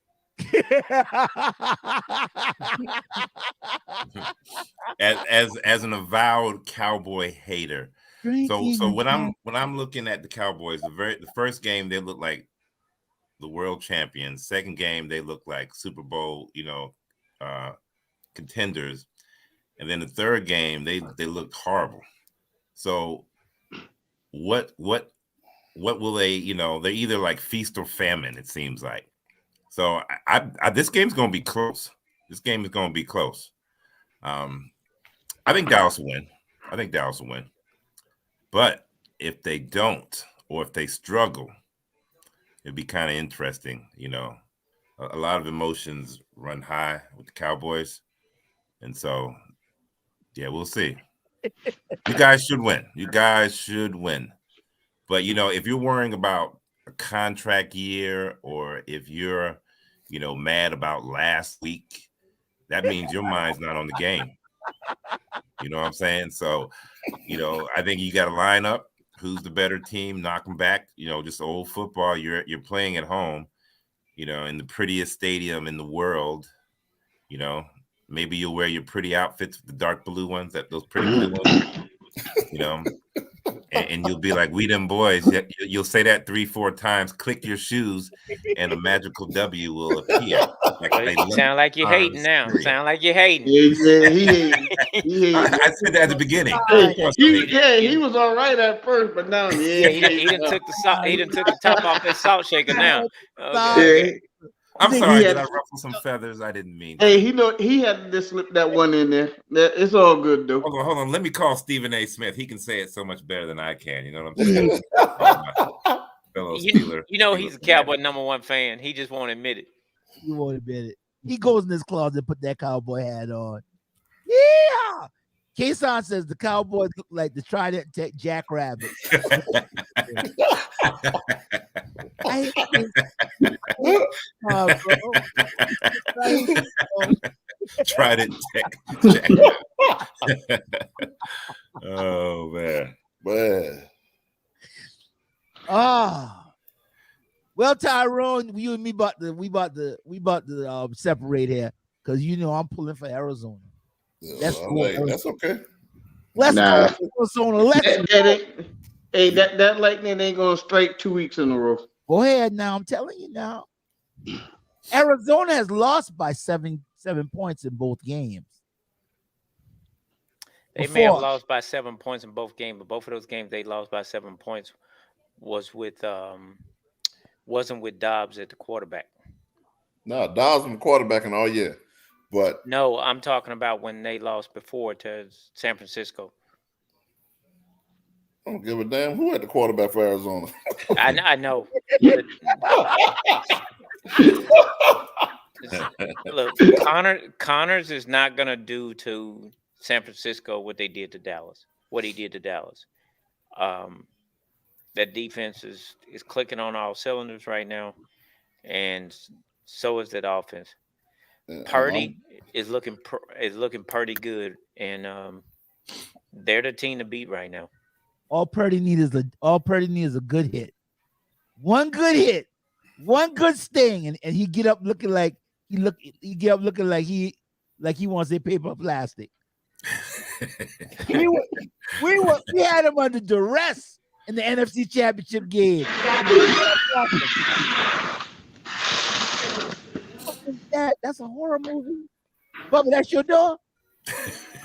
as an avowed Cowboy hater. So when I'm looking at the Cowboys, the first game they look like the world champions. Second game they look like Super Bowl, contenders, and then the third game they looked horrible. So what will they? They're either like feast or famine. It seems like. So I this game's going to be close. This game is going to be close. I think Dallas will win. But if they don't, or if they struggle, it'd be kind of interesting. A lot of emotions run high with the Cowboys. And so, yeah, we'll see. You guys should win. But, if you're worrying about a contract year, or if you're, mad about last week, that means your mind's not on the game. You know what I'm saying? So, I think you got to line up who's the better team, knock them back. Just old football. You're playing at home, in the prettiest stadium in the world. Maybe you'll wear your pretty outfits, the dark blue ones, those pretty blue ones. And you'll be like, we them boys. You'll say that 3-4 times, click your shoes, and a magical W will appear. Sound like you're hating now. Sound like you're hating. Yeah, he I said that at the beginning. He was all right at first, but now he done took the salt. He done took the top off that salt shaker now. Okay. I'm sorry. Did I ruffle some feathers? I didn't mean. Hey, he had to slip that one in there. It's all good though. Hold on. Let me call Stephen A. Smith. He can say it so much better than I can. You know what I'm saying? Fellow Steeler. He's a Cowboy #1 fan. He just won't admit it. He won't admit it. He goes in his closet and put that cowboy hat on. Yeah. K-Son says the Cowboys look like the Trident Jackrabbit. Trident Jack. Oh man. Well, Tyrone, you and me about to separate here because you know I'm pulling for Arizona. Yeah, Let's well, go, hey, Arizona. that's okay. Let's Nah. go, Arizona. Let's That lightning ain't gonna strike 2 weeks in a row. go ahead now. I'm telling you now. Arizona has lost by seven points in both games. They may have Before. lost by 7 points in both games, but both of those games they lost by 7 points was with wasn't with Dobbs at the quarterback. No, Dobbs been quarterbacking all year, but No, I'm talking about when they lost before to San Francisco. I don't give a damn who had the quarterback for Arizona. I know. Look, Connors is not gonna do to San Francisco what they did to Dallas. What he did to Dallas. That defense is clicking on all cylinders right now, and so is that offense. Purdy is looking pretty good, and they're the team to beat right now. All Purdy needs is a good hit. One good hit, one good sting, and he get up looking like he wants a paper plastic. we had him under duress in the NFC Championship game. That's a horror movie. Bubba, that's your door?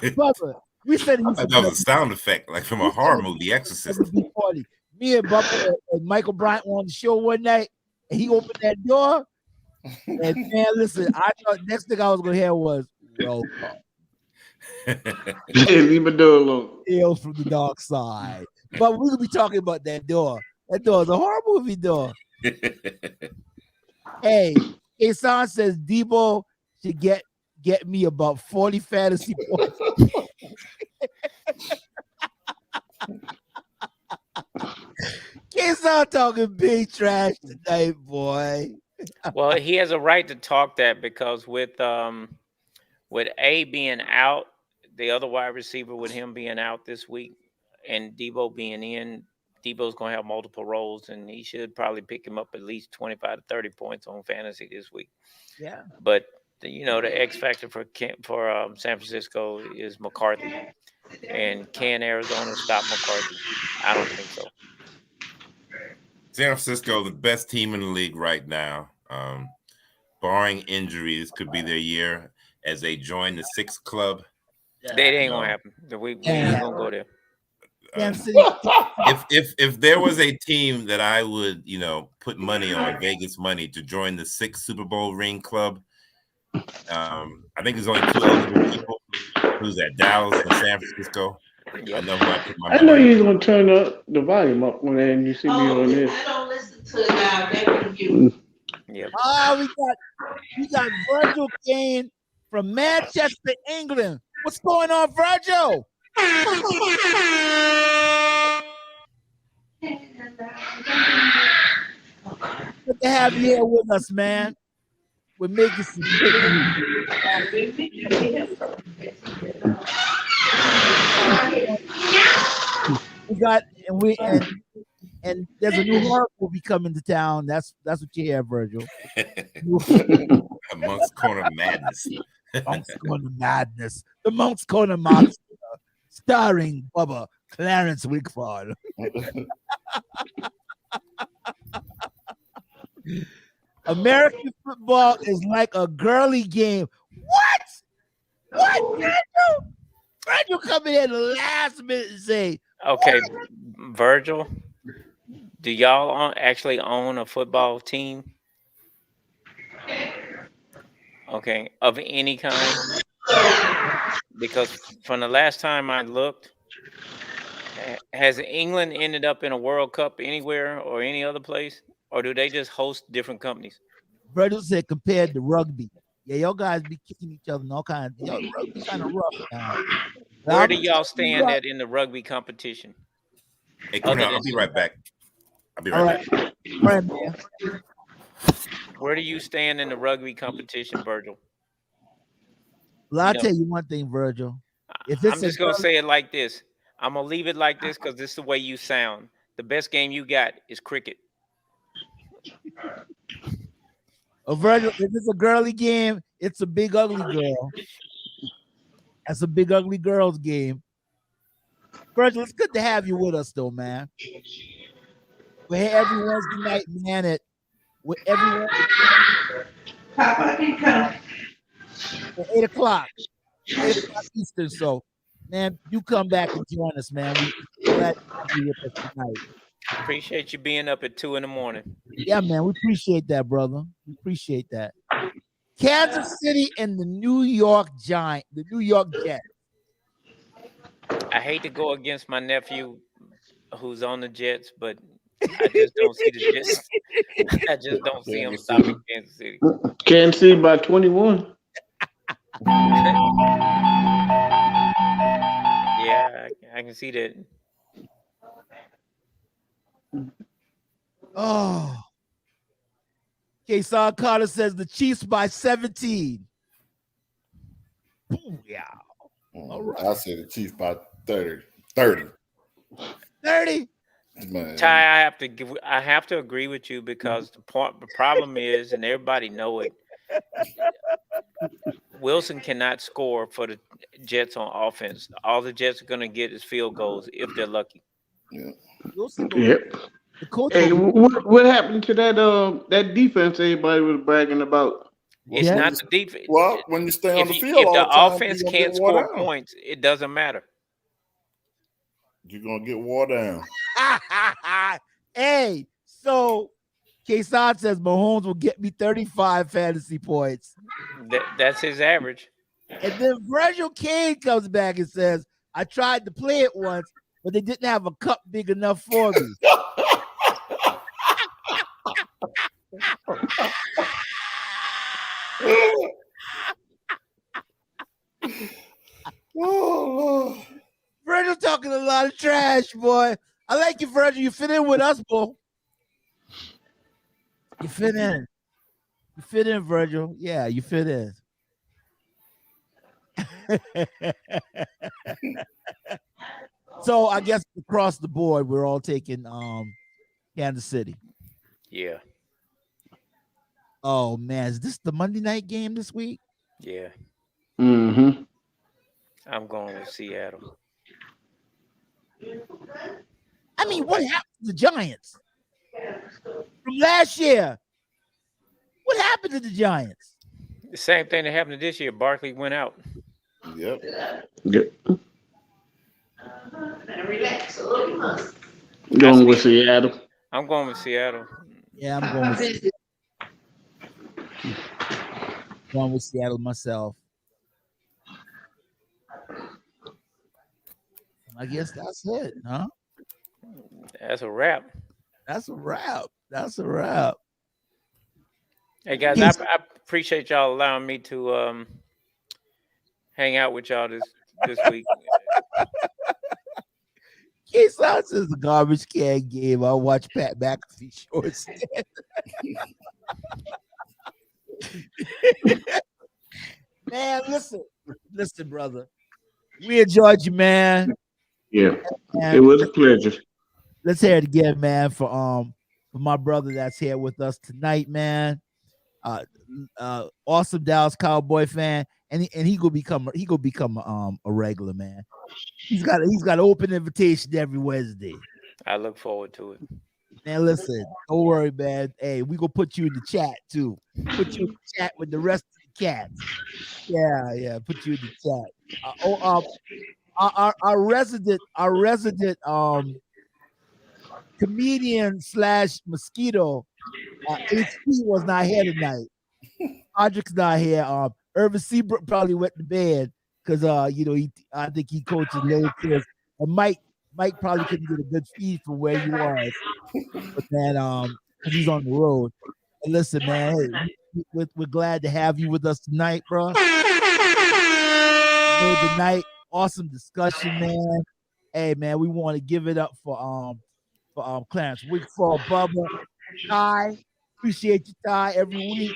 Bubba, we said I thought that was a sound effect, like from a horror movie, Exorcist. Me and Bubba and Michael Bryant were on the show one night, and he opened that door. And man, listen, I thought next thing I was gonna hear was welcome. Leave my door alone. Tales from the dark side. But we're gonna be talking about that door. That door is a horror movie door. Hey, Asan says Debo should get me about 40 fantasy points. Asan talking big trash tonight, boy. Well, he has a right to talk that because with A being out, the other wide receiver with him being out this week, and Debo being in, Debo's going to have multiple roles, and he should probably pick him up at least 25 to 30 points on fantasy this week. Yeah. But the X factor for San Francisco is McCarthy, and can Arizona stop McCarthy? I don't think so. San Francisco, the best team in the league right now. Barring injuries, could be their year as they join the sixth club. That ain't gonna happen. We ain't gonna go there. If there was a team that I would, put money on, Vegas money, to join the sixth Super Bowl ring club, I think there's only two eligible people. Who's that? Dallas and San Francisco. I know who I put my money I know on. you're gonna turn up the volume up when you see me on this. I don't listen to that review. Yep. We got Virgil Kane from Manchester, England. What's going on, Virgil? Good to have you here with us, man. We're making some and there's a new horror movie coming to town. That's what you hear, Virgil. Monk's Corner Madness. Monk's Corner Madness. The Monk's Corner Monster, starring Bubba Clarence Wigford. American football is like a girly game. What? Virgil come in here the last minute and say, okay, Virgil, do y'all actually own a football team? Okay, of any kind? Because from the last time I looked, has England ended up in a World Cup anywhere or any other place? Or do they just host different companies? Virgil said compared to rugby. Yeah, y'all guys be kicking each other and all kinds of rugby kind of rough now. Where do y'all stand at in the rugby competition? Hey, I'll be right back. back. All right, man. Where do you stand in the rugby competition, Virgil? Well, I'll tell you one thing, Virgil. I'm just going to say it like this. I'm going to leave it like this because this is the way you sound. The best game you got is cricket. Virgil, if it's a girly game, it's a big ugly girl. That's a big ugly girls game. Virgil, it's good to have you with us, though, man. We're here every Wednesday night, man. With everyone Papa can come. at 8 o'clock. 8 o'clock Eastern. So, man, you come back and join us, man. We're glad to have you with us tonight. Appreciate you being up at 2 a.m. Yeah, man, we appreciate that, brother. We appreciate that. Kansas City and the New York Jets. I hate to go against my nephew who's on the Jets, but I just don't see the Jets. I just don't see him stopping Kansas City. Kansas City by 21. Yeah, I can see that. Oh. Kason Carter says the Chiefs by 17. Yeah. All right. I say the Chiefs by 30. 30. 30? Man. Ty, I have to agree with you because the problem is, and everybody know it, Wilson cannot score for the Jets on offense. All the Jets are going to get is field goals if they're lucky. Yeah. Yep. Hey, what happened to that defense everybody was bragging about? It's not the defense. Well, when you stay on the field, if all the the time, offense you're gonna can't get wore score down. points, it doesn't matter. You're gonna get wore down. Hey, so Kason says Mahomes will get me 35 fantasy points. That's his average. And then Virgil King comes back and says, I tried to play it once, but they didn't have a cup big enough for me. Oh, Virgil talking a lot of trash, boy. I like you, Virgil. You fit in with us, boy. You fit in. You fit in, Virgil. Yeah, you fit in. So I guess across the board, we're all taking Kansas City. Yeah. Oh man, is this the Monday night game this week? Yeah. Mm-hmm. I'm going with Seattle. I mean, what happened to the Giants from last year? What happened to the Giants? The same thing that happened this year. Barkley went out. Yep. Relax a little bit. Going with Seattle. I'm going with Seattle. Yeah, I'm going with Seattle myself. I guess that's it, huh? That's a wrap. That's a wrap. That's a wrap. Hey guys, I appreciate y'all allowing me to hang out with y'all this week. Kason says the garbage can game. I'll watch Pat McAfee shorts. Man, listen, brother. We enjoyed you, man. Yeah, and it was a pleasure. Let's hear it again, man, for my brother that's here with us tonight, man. Awesome Dallas Cowboy fan, and he gonna become a regular, man. He's got an open invitation every Wednesday. I look forward to it. Man, listen, don't worry, man. Hey, we gonna put you in the chat too. Put you in the chat with the rest of the cats. Yeah, put you in the chat. Our resident comedian / mosquito, HP was not here tonight. Audric's not here. Irvin Seabrook probably went to bed because I think he coaches little kids. And Mike probably couldn't get a good feed from where he was, but man, because he's on the road. And listen, man, hey, we're glad to have you with us tonight, bro. The night, awesome discussion, man. Hey, man, we want to give it up for Clarence Wigfall, Bubba, Ty. Appreciate you, Ty, every week.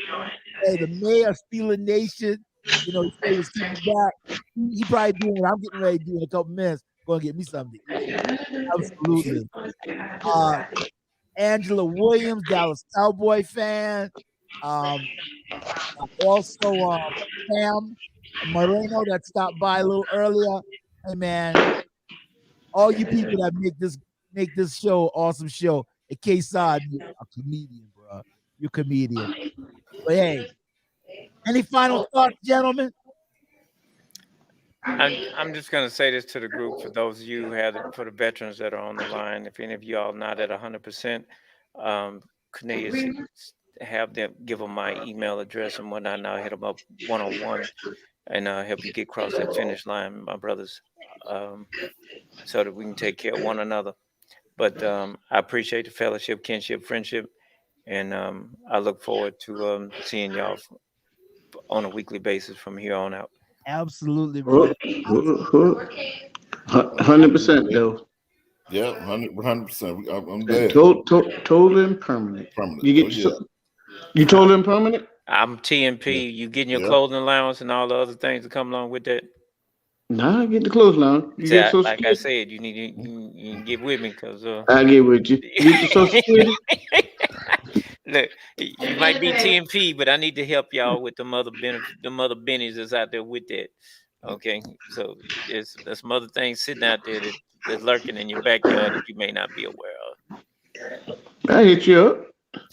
Hey, the mayor of Steeler Nation, he said he was coming back. He probably doing what I'm getting ready to do in a couple minutes. Going to get me something. Absolutely. Angela Williams, Dallas Cowboy fan. Also, Pam Moreno that stopped by a little earlier. Hey man, all you people that make this show awesome show. In case you're a comedian, bro. You're a comedian. But hey, any final thoughts, gentlemen? I'm just gonna say this to the group for those of you who for the veterans that are on the line. If any of y'all not at 100%, Cornelius have them give them my email address and whatnot, and I'll hit them up one-on-one and help you get across that finish line, my brothers, so that we can take care of one another. But I appreciate the fellowship, kinship, friendship, and I look forward to seeing y'all on a weekly basis from here on out. Absolutely, bro. 100% though. Yeah, 100%. I'm there. Total and permanent. You get you total and permanent? I'm TNP. You getting your clothing allowance and all the other things that come along with that? Nah, I get the clothes allowance. You get Social like I said, you need to get with me because I get with you. You get the Social Security? Look, you might be TNP, but I need to help y'all with the other bennies that's out there with that. Okay, so there's some other things sitting out there that's lurking in your backyard that you may not be aware of. I hit you up.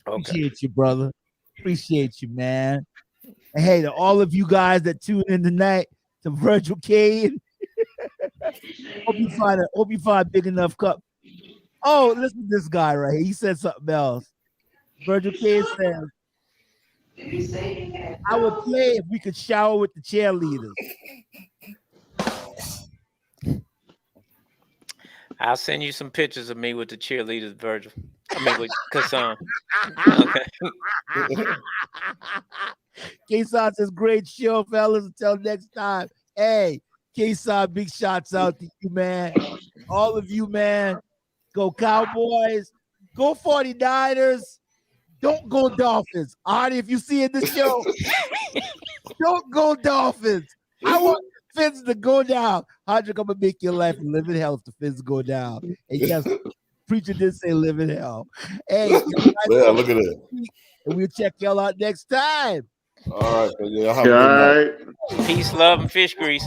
Appreciate you, brother. Appreciate you, man. And hey, to all of you guys that tune in tonight to Virgil Kane, hope you find a big enough cup. Oh, listen to this guy right here. He said something else. Virgil Kane says, I would play if we could shower with the cheerleaders. I'll send you some pictures of me with the cheerleaders, Virgil. I mean, with Kassan. Okay. K-San says, great show, fellas. Until next time. Hey, K-San, big shots out to you, man. All of you, man. Go Cowboys. Go 49ers. Don't go Dolphins. Artie, if you see in the show, don't go Dolphins. I want Fins to go down. Hodrick, I'm going to make your life live in hell if the Fins go down. And yes, preacher did say live in hell. Hey, yeah, look at it. And we'll check y'all out next time. All right. Yeah, have a good night. Peace, love, and fish grease.